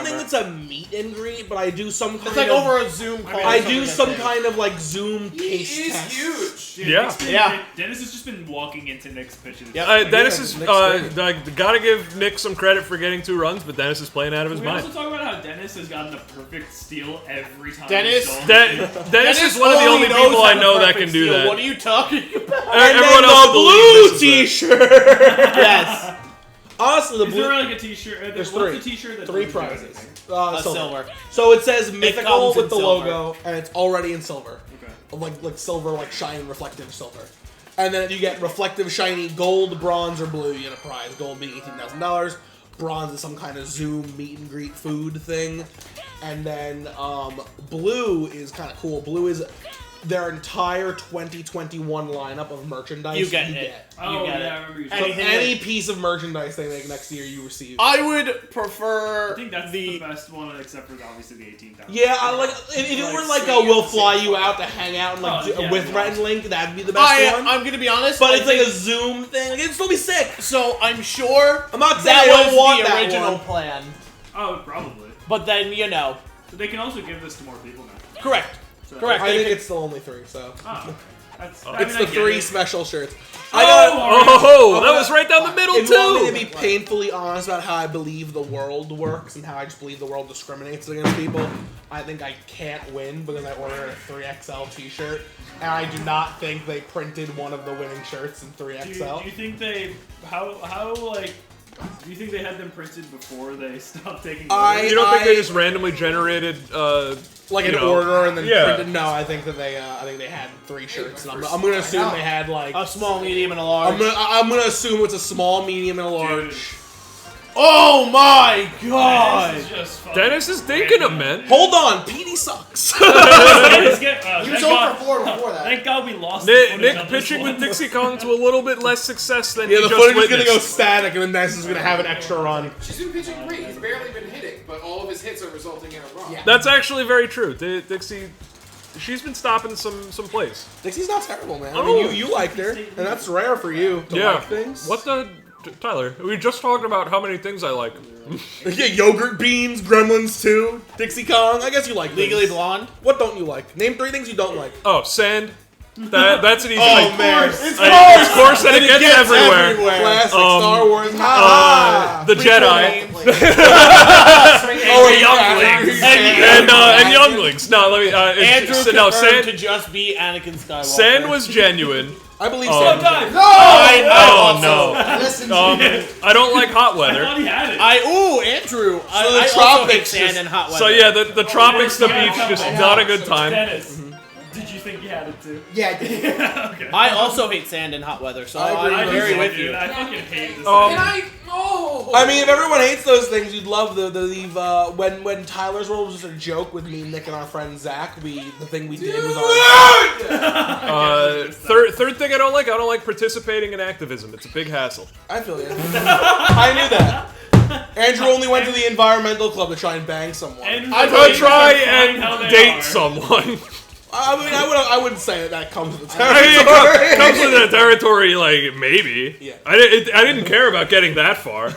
Speaker 3: think it's a meet and greet, but I do some kind
Speaker 4: It's like
Speaker 3: of
Speaker 4: over a Zoom call.
Speaker 3: I do some kind of like Zoom case
Speaker 2: He's
Speaker 3: test.
Speaker 2: huge.
Speaker 6: Dude,
Speaker 1: Yeah.
Speaker 6: Nick's been-
Speaker 4: Yeah.
Speaker 6: Dennis has just been walking into Nick's pitches.
Speaker 4: Yep.
Speaker 1: Dennis
Speaker 3: Yeah,
Speaker 1: is
Speaker 3: Nick's great.
Speaker 1: gotta give Nick some credit for getting 2 runs, but Dennis is playing out of his
Speaker 6: Can we also
Speaker 1: mind.
Speaker 6: talk about how Dennis has gotten a perfect steal every time?
Speaker 4: Dennis-
Speaker 6: he's stolen?
Speaker 1: Dennis is one of the only people I know that can do that.
Speaker 4: What are you talking about?
Speaker 3: And
Speaker 1: Everyone
Speaker 3: then
Speaker 1: else
Speaker 3: the
Speaker 1: believes
Speaker 3: blue
Speaker 1: this is it.
Speaker 3: T-shirt.
Speaker 4: Yes.
Speaker 3: Honestly, the
Speaker 6: Is
Speaker 3: blue.
Speaker 6: there like a t-shirt?
Speaker 3: There's
Speaker 6: What's
Speaker 3: 3.
Speaker 6: the t-shirt that
Speaker 3: 3
Speaker 6: doesn't do
Speaker 3: prizes.
Speaker 6: anything?
Speaker 4: Silver.
Speaker 3: So it says mythical
Speaker 4: comes in
Speaker 3: with the
Speaker 4: silver.
Speaker 3: logo, and it's already in silver.
Speaker 6: Okay.
Speaker 3: Like silver, like shiny, reflective silver. And then if you get reflective, shiny, gold, bronze, or blue, you get a prize. Gold being $18,000. Bronze is some kind of Zoom meet and greet food thing. And then blue is kind of cool. Blue is their entire 2021 lineup of merchandise.
Speaker 4: You get it.
Speaker 6: Oh,
Speaker 4: get
Speaker 6: yeah,
Speaker 4: it.
Speaker 6: I remember you
Speaker 3: So
Speaker 6: saying.
Speaker 4: Anything
Speaker 3: any piece of merchandise they make next year, you receive.
Speaker 4: I would prefer
Speaker 6: I think that's the best one, except for obviously the 18,000.
Speaker 3: Yeah, I like if it were like a
Speaker 2: swinging
Speaker 3: we'll
Speaker 2: at the
Speaker 3: fly
Speaker 2: same
Speaker 3: you
Speaker 2: time.
Speaker 3: out to hang out and like
Speaker 6: Oh, yeah,
Speaker 3: with
Speaker 6: yeah.
Speaker 3: Rhett and Link, that'd be the best one.
Speaker 4: I'm gonna be honest,
Speaker 3: But
Speaker 4: I
Speaker 3: it's like
Speaker 4: think-
Speaker 3: a Zoom thing. Like, it'd still be sick.
Speaker 4: so I'm sure
Speaker 3: I'm not saying
Speaker 4: that
Speaker 3: I don't
Speaker 4: was
Speaker 3: want
Speaker 4: the
Speaker 3: that
Speaker 4: original
Speaker 3: one.
Speaker 4: plan.
Speaker 6: Oh, probably.
Speaker 4: But then
Speaker 6: But they can also give this to more people now.
Speaker 4: correct.
Speaker 6: So-
Speaker 4: Correct.
Speaker 3: I
Speaker 4: They
Speaker 3: think
Speaker 4: could-
Speaker 3: it's still only 3, so
Speaker 6: Oh, that's,
Speaker 3: it's the 3 special shirts.
Speaker 6: Oh,
Speaker 3: I got.
Speaker 1: Oh, that was right down the middle
Speaker 3: If you want me to
Speaker 1: too.
Speaker 3: be painfully honest about how I believe the world works and how I just believe the world discriminates against people, I think I can't win because I ordered a 3XL T-shirt, and I do not think they printed one of the winning shirts in
Speaker 6: Do
Speaker 3: 3XL.
Speaker 6: you think they do you think they had them printed before they stopped taking?
Speaker 3: I-
Speaker 1: You don't think they just randomly generated?
Speaker 3: Like
Speaker 1: you
Speaker 3: an
Speaker 1: know,
Speaker 3: order and then
Speaker 1: yeah.
Speaker 3: printed. No, I think that they had 3 shirts, and I'm gonna assume they had like
Speaker 4: A small, medium, and a large.
Speaker 3: I'm gonna assume it's a small, medium, and a large.
Speaker 6: Dude.
Speaker 4: Oh my god!
Speaker 6: Dennis is just fucking
Speaker 1: Dennis is thinking him, man.
Speaker 3: Hold on, PD sucks.
Speaker 6: Dennis get,
Speaker 7: He was
Speaker 6: thank
Speaker 7: 0
Speaker 6: God-
Speaker 7: for 4 before that.
Speaker 6: Thank God we lost. the
Speaker 1: Nick,
Speaker 6: footage
Speaker 1: Nick
Speaker 6: of this
Speaker 1: pitching
Speaker 6: one.
Speaker 1: with Dixie Kong to a little bit less success than
Speaker 3: Yeah,
Speaker 1: he
Speaker 3: the
Speaker 1: just
Speaker 3: footage is gonna
Speaker 1: witnessed.
Speaker 3: go static, and then Dennis is gonna have an extra run.
Speaker 2: She's been pitching great. He's barely been hitting, but all of his hits are resulting in a run.
Speaker 7: Yeah.
Speaker 1: That's actually very true. Dixie, she's been stopping some plays.
Speaker 3: Dixie's not terrible, man. I
Speaker 1: Oh.
Speaker 3: mean, you liked her, and that's rare for you to
Speaker 1: Yeah.
Speaker 3: like things.
Speaker 1: What the? Tyler, we just talked about how many things I like.
Speaker 3: Yeah, yogurt beans, Gremlins 2, Dixie Kong. I guess you like
Speaker 4: Legally
Speaker 3: things.
Speaker 4: Blonde.
Speaker 3: What don't you like? Name 3 things you don't like.
Speaker 1: Oh, sand. That's an easy.
Speaker 3: Oh,
Speaker 1: like,
Speaker 3: man.
Speaker 1: Of course, and it gets everywhere.
Speaker 3: Classic
Speaker 1: Um,
Speaker 3: Star Wars. Ha
Speaker 1: The Jedi.
Speaker 6: younglings.
Speaker 1: And younglings. No, let me.
Speaker 4: Andrew
Speaker 1: no,
Speaker 4: confirmed
Speaker 1: Sand.
Speaker 4: to just be Anakin Skywalker.
Speaker 1: Sand was genuine.
Speaker 3: I believe
Speaker 1: Oh,
Speaker 3: Sand.
Speaker 6: Sometimes.
Speaker 1: Oh no.
Speaker 7: Listen to me.
Speaker 1: I don't like hot
Speaker 6: I
Speaker 1: weather.
Speaker 6: thought he had it.
Speaker 4: Andrew.
Speaker 3: the
Speaker 4: I also hate
Speaker 3: tropics
Speaker 4: sand
Speaker 3: just-
Speaker 4: and hot weather.
Speaker 1: So yeah, the tropics, the
Speaker 6: Yeah,
Speaker 1: beach,
Speaker 6: come
Speaker 1: just
Speaker 6: on.
Speaker 1: not a good time.
Speaker 6: Dennis, did you think you had it too?
Speaker 7: Yeah, I did.
Speaker 6: Okay.
Speaker 4: I also hate sand and hot weather, so
Speaker 3: I agree.
Speaker 4: I'm
Speaker 6: I
Speaker 4: very
Speaker 6: do,
Speaker 4: with
Speaker 6: dude.
Speaker 4: you.
Speaker 6: I fucking hate this.
Speaker 1: Um,
Speaker 2: Can I? No.
Speaker 3: I mean, if everyone hates those things, you'd love when Tyler's World was just a joke with me, Nick, and our friend Zach. The thing we did was
Speaker 1: Third thing I don't like participating in activism. It's a big hassle.
Speaker 3: I feel you. I knew that. Andrew only went to the environmental club to try and bang someone.
Speaker 6: I
Speaker 1: I'd try and date someone.
Speaker 3: I mean, I wouldn't say that comes with the
Speaker 1: I mean,
Speaker 3: territory.
Speaker 1: it comes with the territory, like, maybe.
Speaker 3: Yeah.
Speaker 1: I didn't care about getting that far.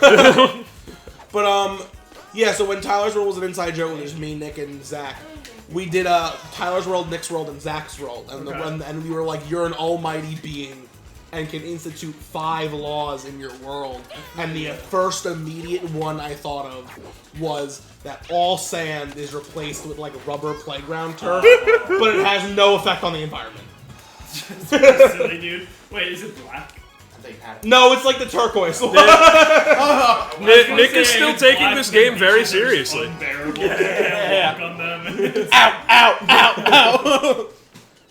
Speaker 3: But yeah. So when Tyler's World was an inside joke, it was me, Nick, and Zach. We did Tyler's World, Nick's World, and Zach's World, and and we were like, "You're an almighty being, and can institute 5 laws in your world." And the first immediate one I thought of was that all sand is replaced with like rubber playground turf, but it has no effect on the environment.
Speaker 6: Silly dude. Wait, is it black?
Speaker 7: I think I had it.
Speaker 3: No, it's like the turquoise one.
Speaker 1: Nick is still taking this game very seriously.
Speaker 6: Unbearable. Yeah. On them.
Speaker 4: Ow!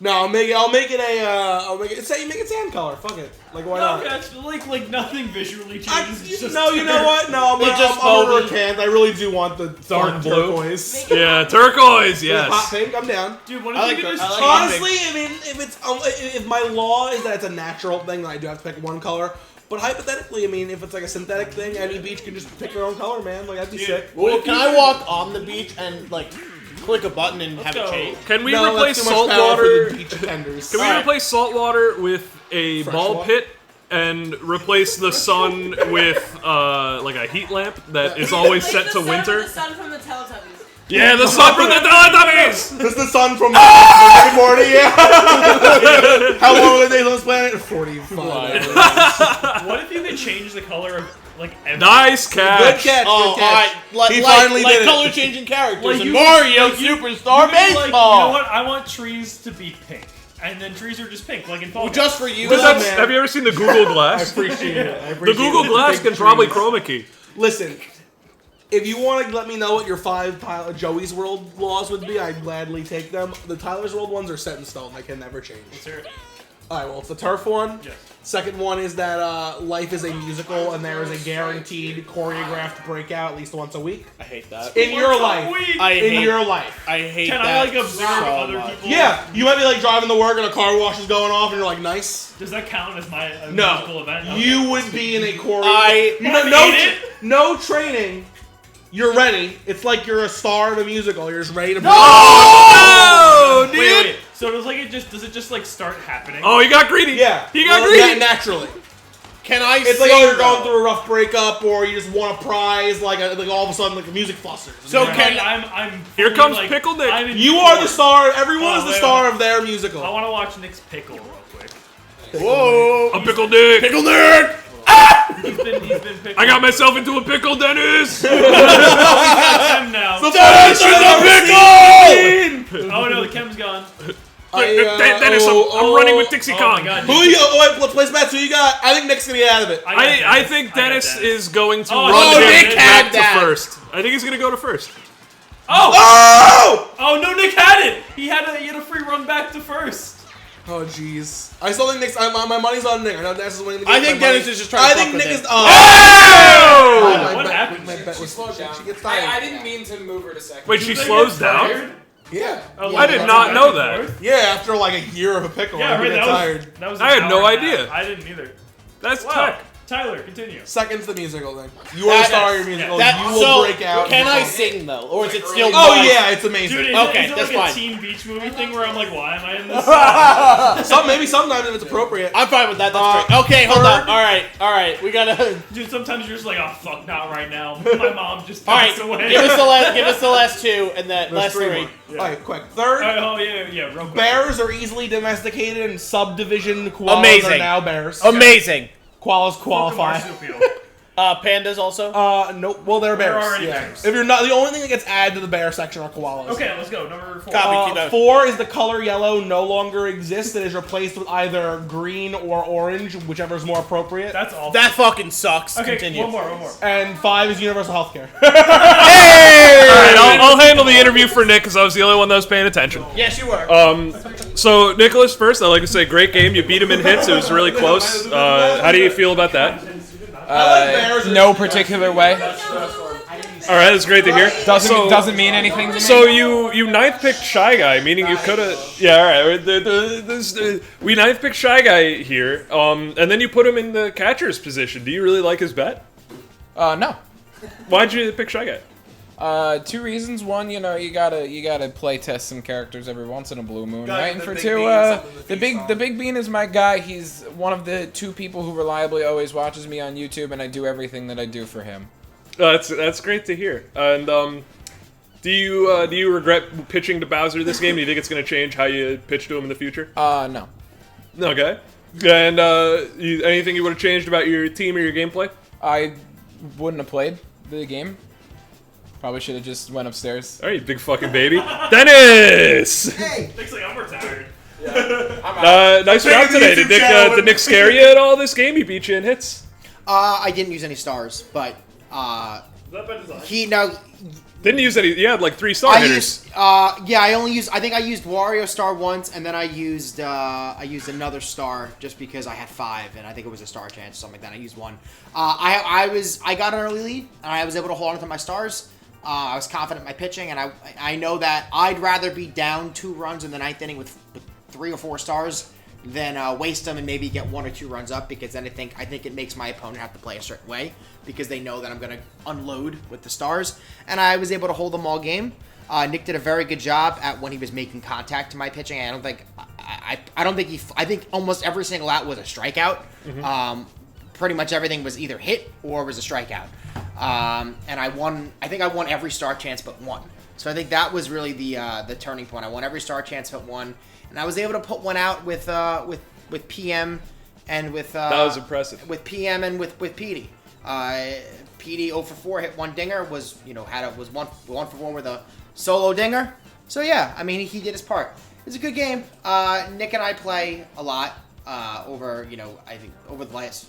Speaker 3: No, I'll make it. Say make it sand color. Fuck it. Like why
Speaker 6: No,
Speaker 3: not?
Speaker 6: that's like nothing visually changes. It's just
Speaker 3: No, you know what? No, I'm gonna recant. I really do want the dark
Speaker 1: blue.
Speaker 3: turquoise.
Speaker 1: Yeah, turquoise,
Speaker 3: Hot
Speaker 1: yes.
Speaker 3: pink, I'm down.
Speaker 6: Dude, what
Speaker 4: I
Speaker 6: if
Speaker 4: like
Speaker 6: you could
Speaker 4: it.
Speaker 6: just
Speaker 4: I like
Speaker 6: change
Speaker 3: Honestly, I mean, if my law is that it's a natural thing, then I do have to pick one color. But hypothetically, I mean, if it's like a synthetic thing, any beach can just pick their own color, man. Like that'd be sick.
Speaker 4: Well, can I walk on the beach and like click a button and have
Speaker 6: go.
Speaker 4: it change?
Speaker 1: Can we
Speaker 3: No,
Speaker 1: replace
Speaker 3: that's too
Speaker 1: salt
Speaker 3: much power
Speaker 1: water?
Speaker 3: for the beach tenders.
Speaker 1: Can we
Speaker 4: Alright.
Speaker 1: replace salt water with a
Speaker 3: Fresh
Speaker 1: ball
Speaker 3: water?
Speaker 1: pit and replace the sun with like a heat lamp that is always set to winter?
Speaker 8: The sun from the Teletubbies.
Speaker 1: Yeah, the sun from the Teletubbies!
Speaker 3: This is the sun from Rick and Morty, yeah. How long were they on this planet? 45.
Speaker 6: What if you could change the color of like every
Speaker 1: Nice
Speaker 3: Good
Speaker 1: catch.
Speaker 3: catch.
Speaker 4: Oh,
Speaker 3: good catch.
Speaker 4: alright. Like,
Speaker 3: He
Speaker 4: like,
Speaker 3: finally
Speaker 4: like
Speaker 3: did it.
Speaker 4: color changing characters
Speaker 6: Like
Speaker 4: in
Speaker 6: you-
Speaker 4: Mario
Speaker 6: like you-
Speaker 4: Superstar
Speaker 6: You could be like,
Speaker 4: Baseball.
Speaker 6: you know what? I want trees to be pink, and then trees are just pink, like in Fall
Speaker 4: Well,
Speaker 6: Guys.
Speaker 4: just for you.
Speaker 1: Because
Speaker 3: Well,
Speaker 1: that's-
Speaker 3: man.
Speaker 1: have you ever seen the Google
Speaker 3: I
Speaker 1: Glass?
Speaker 3: appreciate it. I
Speaker 1: The
Speaker 3: appreciate
Speaker 1: Google
Speaker 3: it.
Speaker 1: Glass
Speaker 3: Big
Speaker 1: can probably
Speaker 3: trees.
Speaker 1: chroma key.
Speaker 3: Listen, if you want to let me know what your 5 Joey's World laws would be, I'd gladly take them. The Tyler's World ones are set in stone. They can never change.
Speaker 6: Let's hear it.
Speaker 3: Alright, well, it's the turf one.
Speaker 6: Yes.
Speaker 3: Second one is that life is a musical and there is a guaranteed choreographed breakout at least once a week.
Speaker 4: I hate that.
Speaker 3: In your
Speaker 6: Once a
Speaker 3: life.
Speaker 6: week.
Speaker 4: I
Speaker 3: In
Speaker 4: hate.
Speaker 3: your life.
Speaker 4: I hate
Speaker 6: Can
Speaker 4: that.
Speaker 6: I like observe
Speaker 4: so
Speaker 6: other
Speaker 4: much.
Speaker 6: people?
Speaker 3: Yeah, you might be like driving to work and a car wash is going off and you're like, nice.
Speaker 6: Does that count as my musical event? Okay.
Speaker 3: You would be in a choreo.
Speaker 4: I
Speaker 6: hate it.
Speaker 3: No training. You're ready. It's like you're a star of a musical. You're just ready to.
Speaker 1: Oh, dude!
Speaker 6: Wait. So does it just like start happening?
Speaker 1: Oh, he got greedy.
Speaker 3: Yeah,
Speaker 1: He got
Speaker 3: well,
Speaker 1: greedy.
Speaker 3: naturally.
Speaker 4: Can I?
Speaker 3: It's like
Speaker 4: sing,
Speaker 3: you're going
Speaker 4: though?
Speaker 3: through a rough breakup, or you just want a prize, like all of a sudden, like the music flusters.
Speaker 4: So
Speaker 6: Right,
Speaker 4: can
Speaker 6: I'm
Speaker 1: Here
Speaker 6: fully,
Speaker 1: comes
Speaker 6: like,
Speaker 1: Pickle Nick.
Speaker 6: I'm in
Speaker 3: You are the
Speaker 6: force.
Speaker 3: star. Everyone is the
Speaker 6: wait,
Speaker 3: star
Speaker 6: wait.
Speaker 3: of their musical.
Speaker 6: I want to watch Nick's pickle real quick.
Speaker 4: Whoa!
Speaker 1: A pickle dick.
Speaker 4: Pickle nerd!
Speaker 6: He's been pickle.
Speaker 1: I got myself into a pickle, Dennis.
Speaker 6: him now.
Speaker 4: Dennis is a pickle!
Speaker 6: Oh no, the chem's gone.
Speaker 1: Dennis, I'm running with Dixie
Speaker 6: Oh
Speaker 1: Kong.
Speaker 6: my god.
Speaker 3: Who you? Oh, wait, place bets. Who you got? I think Nick's gonna get out of it.
Speaker 1: I think Dennis is going to
Speaker 6: Oh,
Speaker 1: run him
Speaker 6: Nick
Speaker 1: back
Speaker 4: had
Speaker 1: to
Speaker 4: that.
Speaker 1: first. I think he's going to go to first.
Speaker 6: Oh! Oh no, Nick had it. He had a free run back to first.
Speaker 3: Oh jeez. I still think Nick's. My money's on Nick. I know Dennis is winning the game.
Speaker 4: I think
Speaker 3: My money-
Speaker 4: Dennis is just trying to
Speaker 3: I think
Speaker 4: fuck with
Speaker 3: Nick
Speaker 4: him.
Speaker 3: is.
Speaker 1: Oh!
Speaker 6: What happened?
Speaker 3: My bet
Speaker 2: She
Speaker 3: was.
Speaker 2: slowed down.
Speaker 3: She gets tired.
Speaker 2: I didn't mean to move her to second.
Speaker 1: Wait, she
Speaker 6: Did they
Speaker 1: slows
Speaker 6: get
Speaker 1: down?
Speaker 6: fired?
Speaker 3: Yeah.
Speaker 6: Oh,
Speaker 1: I did
Speaker 6: that's
Speaker 1: not
Speaker 6: back
Speaker 1: know
Speaker 6: and
Speaker 1: that.
Speaker 6: forth?
Speaker 3: Yeah, after like a year of a pickle,
Speaker 6: Yeah,
Speaker 3: I
Speaker 6: right.
Speaker 3: get tired.
Speaker 6: That was
Speaker 1: I had
Speaker 6: an
Speaker 1: no
Speaker 6: hour and a
Speaker 1: idea.
Speaker 6: half. I didn't either.
Speaker 1: That's
Speaker 6: Wow.
Speaker 1: tech.
Speaker 6: Tyler, continue.
Speaker 3: Second's the musical thing. You are the star of your musical.
Speaker 4: That,
Speaker 3: You will
Speaker 4: so,
Speaker 3: break out.
Speaker 4: can I sing though? Or is it still
Speaker 3: Oh
Speaker 4: mine?
Speaker 3: yeah, it's amazing.
Speaker 6: Dude, is
Speaker 4: Okay,
Speaker 6: it, is it
Speaker 4: that's
Speaker 6: like
Speaker 4: fine.
Speaker 6: a Teen Beach movie thing where I'm like, why am I in this?
Speaker 3: Maybe sometimes if it's appropriate.
Speaker 4: I'm fine with that. That's great. Okay, hold
Speaker 3: third-
Speaker 4: on. All right. We gotta.
Speaker 6: Dude, sometimes you're just like, oh fuck, not right now. My mom just
Speaker 4: All right,
Speaker 6: passed away.
Speaker 4: give us the last two and that
Speaker 3: There's
Speaker 4: last three.
Speaker 3: more. Alright, quick. Third,
Speaker 6: Oh yeah, real quick.
Speaker 3: bears are easily domesticated and subdivision koalas
Speaker 4: Amazing.
Speaker 3: are now bears.
Speaker 4: Amazing.
Speaker 3: Koalas
Speaker 6: Fuck a
Speaker 3: qualify.
Speaker 6: marsupial.
Speaker 4: Pandas also.
Speaker 3: Nope. Well, they're bears.
Speaker 6: already
Speaker 3: yeah.
Speaker 6: bears.
Speaker 3: If you're not, the only thing that gets added to the bear section are koalas.
Speaker 6: Okay, let's go. Number 4.
Speaker 4: Copy. Keep that.
Speaker 3: 4 is the color yellow no longer exists. It is replaced with either green or orange, whichever is more appropriate.
Speaker 6: That's all.
Speaker 4: That fucking sucks.
Speaker 6: Okay,
Speaker 4: Continue.
Speaker 6: one more.
Speaker 3: And 5 is universal healthcare.
Speaker 1: Alright, I'll handle the interview for Nick because I was the only one that was paying attention.
Speaker 4: Yes, you were.
Speaker 1: So, Nicholas, first, I'd like to say, great game. You beat him in hits. It was really close. How do you feel about that?
Speaker 8: No particular way.
Speaker 1: All right, that's great to hear.
Speaker 8: Doesn't mean anything to me.
Speaker 1: So you ninth picked Shy Guy, meaning you could have. Yeah, all right. We ninth picked Shy Guy here, and then you put him in the catcher's position. Do you really like his bet?
Speaker 8: No.
Speaker 1: Why'd you pick Shy Guy?
Speaker 8: 2 reasons. One, you gotta play test some characters every once in a blue moon,
Speaker 3: Gotta
Speaker 8: right?
Speaker 3: get
Speaker 8: And
Speaker 3: the
Speaker 8: for
Speaker 3: big
Speaker 8: 2,
Speaker 3: bean, something to
Speaker 8: the
Speaker 3: feast on.
Speaker 8: big bean is my guy. He's one of the 2 people who reliably always watches me on YouTube, and I do everything that I do for him.
Speaker 1: That's great to hear. And do you regret pitching to Bowser this game? Do you think it's going to change how you pitch to him in the future?
Speaker 8: No.
Speaker 1: Okay. And anything you would have changed about your team or your gameplay?
Speaker 8: I wouldn't have played the game. Probably should have just went upstairs.
Speaker 1: All right, you big fucking baby. Dennis!
Speaker 6: Looks like I'm retired.
Speaker 1: Nice job today. Did Nick scare you at all this game? He beat you in hits?
Speaker 9: I didn't use any stars, but he no.
Speaker 1: Didn't use any. You had like 3-star hitters.
Speaker 9: Used, I think I used Wario Star once, and then I used another star just because I had 5, and I think it was a star chance or something like that. I used 1. I got an early lead, and I was able to hold on to my stars. I was confident in my pitching, and I know that I'd rather be down 2 runs in the 9th inning with 3 or 4 stars than waste them and maybe get 1 or 2 runs up, because then I think it makes my opponent have to play a certain way because they know that I'm going to unload with the stars, and I was able to hold them all game. Nick did a very good job at when he was making contact to my pitching. I think almost every single out was a strikeout.
Speaker 1: Mm-hmm.
Speaker 9: Pretty much everything was either hit or was a strikeout. And I won every star chance but 1. So I think that was really the turning point. I won every star chance but 1, and I was able to put 1 out with PM and with
Speaker 1: That was impressive.
Speaker 9: With PM and with PD. PD 0 for 4 hit 1 dinger, was 1 for 1 with a solo dinger. So yeah, I mean he did his part. It was a good game. Nick and I play a lot over over the last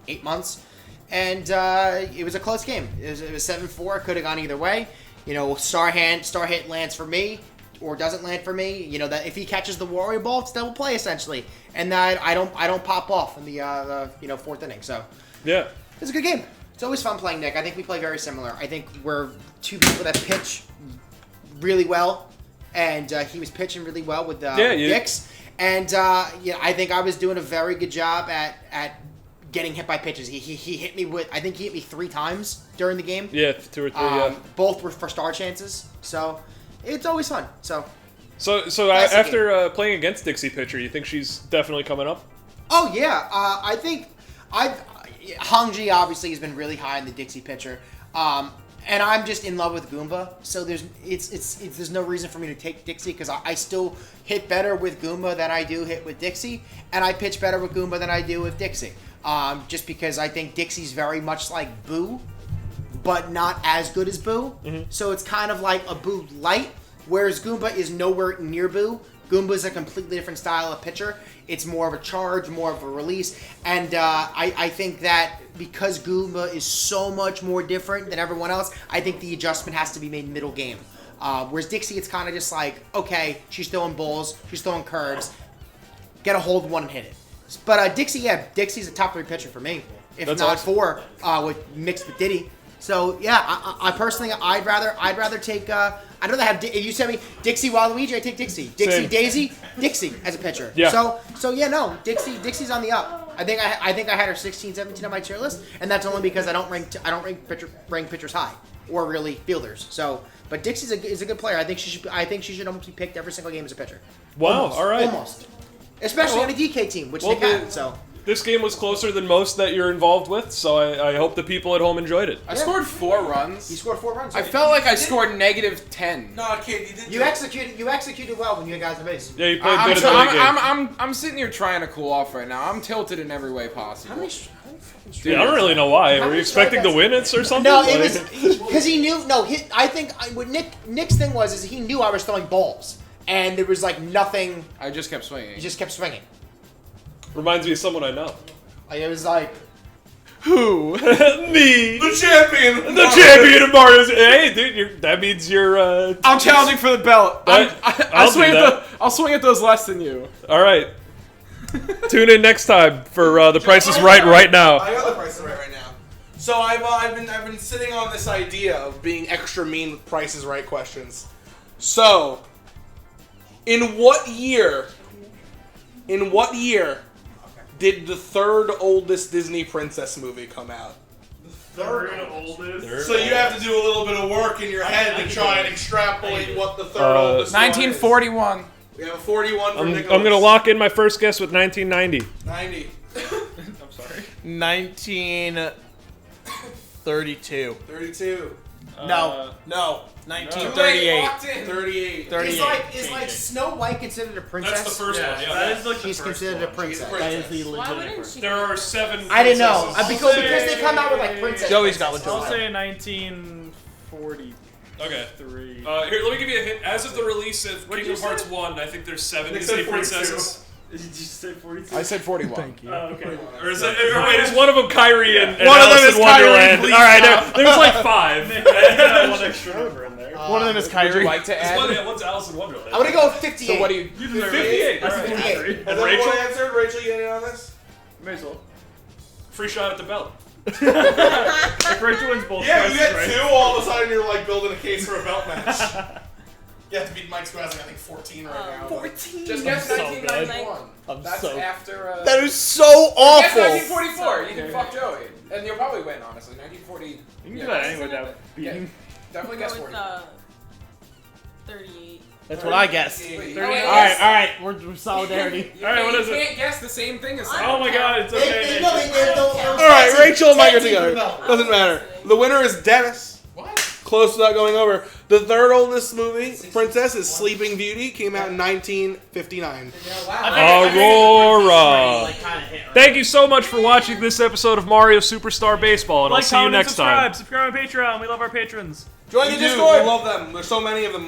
Speaker 9: 8 months, and it was a close game. It was 7-4. Could have gone either way. Star hit lands for me or doesn't land for me. That if he catches the Wario ball, it's double play essentially, and that I don't pop off in the 4th inning. So
Speaker 1: Yeah.
Speaker 9: it's a good game. It's always fun playing Nick. I think we play very similar. I think we're 2 people that pitch really well, and he was pitching really well with Dix. And I think I was doing a very good job at getting hit by pitches. He hit me I think he hit me 3 times during the game.
Speaker 1: Yeah, 2 or 3. Yeah.
Speaker 9: Both were for star chances. So it's always fun. So
Speaker 1: Classic after playing against Dixie Pitcher, you think she's definitely coming up?
Speaker 9: Oh yeah, I think Hongji obviously has been really high in the Dixie pitcher, and I'm just in love with Goomba. So there's no reason for me to take Dixie because I still hit better with Goomba than I do hit with Dixie, and I pitch better with Goomba than I do with Dixie. Just because I think Dixie's very much like Boo, but not as good as Boo. Mm-hmm. So it's kind of like a Boo light, whereas Goomba is nowhere near Boo. Goomba's a completely different style of pitcher. It's more of a charge, more of a release. And I think that because Goomba is so much more different than everyone else, I think the adjustment has to be made middle game. Whereas Dixie, it's kind of just like, okay, she's throwing balls, she's throwing curves, get a hold one and hit it. But Dixie's a top 3 pitcher for me, if
Speaker 1: That's
Speaker 9: not
Speaker 1: awesome.
Speaker 9: 4, with mixed with Diddy. So yeah, I personally, I'd rather take. I'd rather have. If you send me Dixie Waluigi, I take Dixie. Dixie
Speaker 1: Same.
Speaker 9: Daisy, Dixie as a pitcher.
Speaker 1: Yeah.
Speaker 9: So yeah, no, Dixie's on the up. I think I had her 16, 17 on my tier list, and that's only because I don't rank pitchers high or really fielders. So, but Dixie's is a good player. I think she should almost be picked every single game as a pitcher.
Speaker 1: Wow.
Speaker 9: Almost,
Speaker 1: All right.
Speaker 9: Almost. Especially on a DK team, which they had. So.
Speaker 1: This game was closer than most that you're involved with, so I hope the people at home enjoyed it.
Speaker 8: I scored 4 runs.
Speaker 9: You scored 4 runs.
Speaker 8: I felt like I scored -10.
Speaker 3: No, kid, you did.
Speaker 9: You executed well when you had guys on base.
Speaker 1: Yeah, you played good at the late game.
Speaker 8: I'm sitting here trying to cool off right now. I'm tilted in every way possible.
Speaker 9: How many
Speaker 1: Dude, I don't really know why. Were you expecting to win it or something?
Speaker 9: No, it
Speaker 1: Like-
Speaker 9: was because he knew. No, I think what Nick's thing was he knew I was throwing balls, and there was like nothing.
Speaker 8: I just kept swinging.
Speaker 9: He just kept swinging.
Speaker 1: Reminds me of someone I know.
Speaker 9: Like, it was like.
Speaker 8: Who?
Speaker 1: Me!
Speaker 3: The champion!
Speaker 1: The champion of Mario's. Hey, dude, that means you're.
Speaker 6: I'm challenging for the belt.
Speaker 1: I'll
Speaker 6: swing
Speaker 1: do
Speaker 6: at
Speaker 1: that.
Speaker 6: I'll swing at those less than you.
Speaker 1: All right. Tune in next time for The Price is Right now.
Speaker 3: I got the Price is Right now. So I've been sitting on this idea of being extra mean with Price is Right questions. So, in what year did the third oldest Disney princess movie come out?
Speaker 5: Third oldest.
Speaker 3: So you have to do a little bit of work in your head to try and extrapolate what the third oldest one is.
Speaker 8: 1941.
Speaker 3: We have a 41 for
Speaker 1: I'm
Speaker 3: Nicholas.
Speaker 1: going to lock in my first guess with 1990.
Speaker 3: 90.
Speaker 6: I'm sorry.
Speaker 4: 1932.
Speaker 3: 32.
Speaker 4: No.
Speaker 3: 1938. 38.
Speaker 9: Is like Snow White considered a princess?
Speaker 1: That's the first one, yeah.
Speaker 5: That is like
Speaker 9: She's
Speaker 5: the first
Speaker 9: considered a
Speaker 5: one.
Speaker 9: princess.
Speaker 4: That is the
Speaker 10: Why
Speaker 4: legitimate
Speaker 10: wouldn't she?
Speaker 1: There are 7
Speaker 9: I didn't know
Speaker 1: princesses.
Speaker 9: because they come out with like princess.
Speaker 4: Joey's got
Speaker 9: princess.
Speaker 4: one.
Speaker 5: I'll say 1943.
Speaker 1: Okay. Here, let me give you a hint. As of the release of
Speaker 5: What did
Speaker 1: Kingdom
Speaker 5: you
Speaker 1: Hearts
Speaker 5: say?
Speaker 1: 1, I think there's 7
Speaker 3: Nick
Speaker 1: Disney
Speaker 3: said 42.
Speaker 1: princesses.
Speaker 5: Did you say 42?
Speaker 8: I said 41.
Speaker 6: Thank you.
Speaker 5: Oh, okay.
Speaker 1: Or is it? Or wait, is one of them Kyrie and
Speaker 3: One of them
Speaker 1: Alice
Speaker 3: is
Speaker 1: in
Speaker 3: Kyrie,
Speaker 1: Wonderland?
Speaker 3: please
Speaker 1: All right,
Speaker 3: stop.
Speaker 1: there's like 5.
Speaker 5: Nick, I got one extra number in there.
Speaker 4: One of them is
Speaker 8: Would you
Speaker 4: Kyrie.
Speaker 8: like to add?
Speaker 1: What's Alice in Wonderland?
Speaker 9: I'm gonna go with 58.
Speaker 8: So what do you?
Speaker 5: You deserve
Speaker 1: 58. All
Speaker 5: That's
Speaker 1: right.
Speaker 5: 53.
Speaker 1: And
Speaker 3: Has
Speaker 1: Rachel?
Speaker 3: everyone answered? Rachel, you getting in on this?
Speaker 5: May as well.
Speaker 1: Free shot at the belt.
Speaker 5: If Rachel wins both
Speaker 3: Yeah, you
Speaker 5: prices,
Speaker 3: get
Speaker 5: right?
Speaker 3: 2, all of a sudden you're like building a case for a belt match. You have to beat Mike Squazzing, I think 14 right now.
Speaker 4: 14.
Speaker 8: Just guess
Speaker 5: so
Speaker 8: 1991.
Speaker 4: I'm
Speaker 8: That's
Speaker 4: so.
Speaker 8: after.
Speaker 4: That is so
Speaker 8: Guess
Speaker 4: awful.
Speaker 8: 1944. You can fuck Joey, and you'll probably win. Honestly, 1940.
Speaker 5: You can
Speaker 8: yeah,
Speaker 5: do that anyway without beating.
Speaker 8: Definitely
Speaker 10: Go
Speaker 8: guess
Speaker 10: with
Speaker 8: 40.
Speaker 10: 38.
Speaker 4: That's what I guessed.
Speaker 8: Wait,
Speaker 10: Oh, wait,
Speaker 4: All right. We're solidarity.
Speaker 8: You
Speaker 5: All right,
Speaker 8: can't-
Speaker 5: what is
Speaker 8: you
Speaker 5: it?
Speaker 8: can't guess the same thing as
Speaker 10: I
Speaker 8: someone.
Speaker 5: Oh my god, it's okay.
Speaker 9: They,
Speaker 5: Nick.
Speaker 9: no, they
Speaker 3: All right, Rachel and Mike are together.
Speaker 9: Belt.
Speaker 3: Doesn't matter. The winner is Dennis.
Speaker 8: What?
Speaker 3: Close without going over. The third oldest movie, Princess, is Sleeping Beauty. Came out in 1959.
Speaker 1: Aurora. Thank you so much for watching this episode of Mario Superstar Baseball, and I'll
Speaker 5: Like,
Speaker 1: see you
Speaker 5: comment, and
Speaker 1: next time.
Speaker 5: subscribe on Patreon. We love our patrons.
Speaker 3: Join the Discord. We love them. There's so many of them.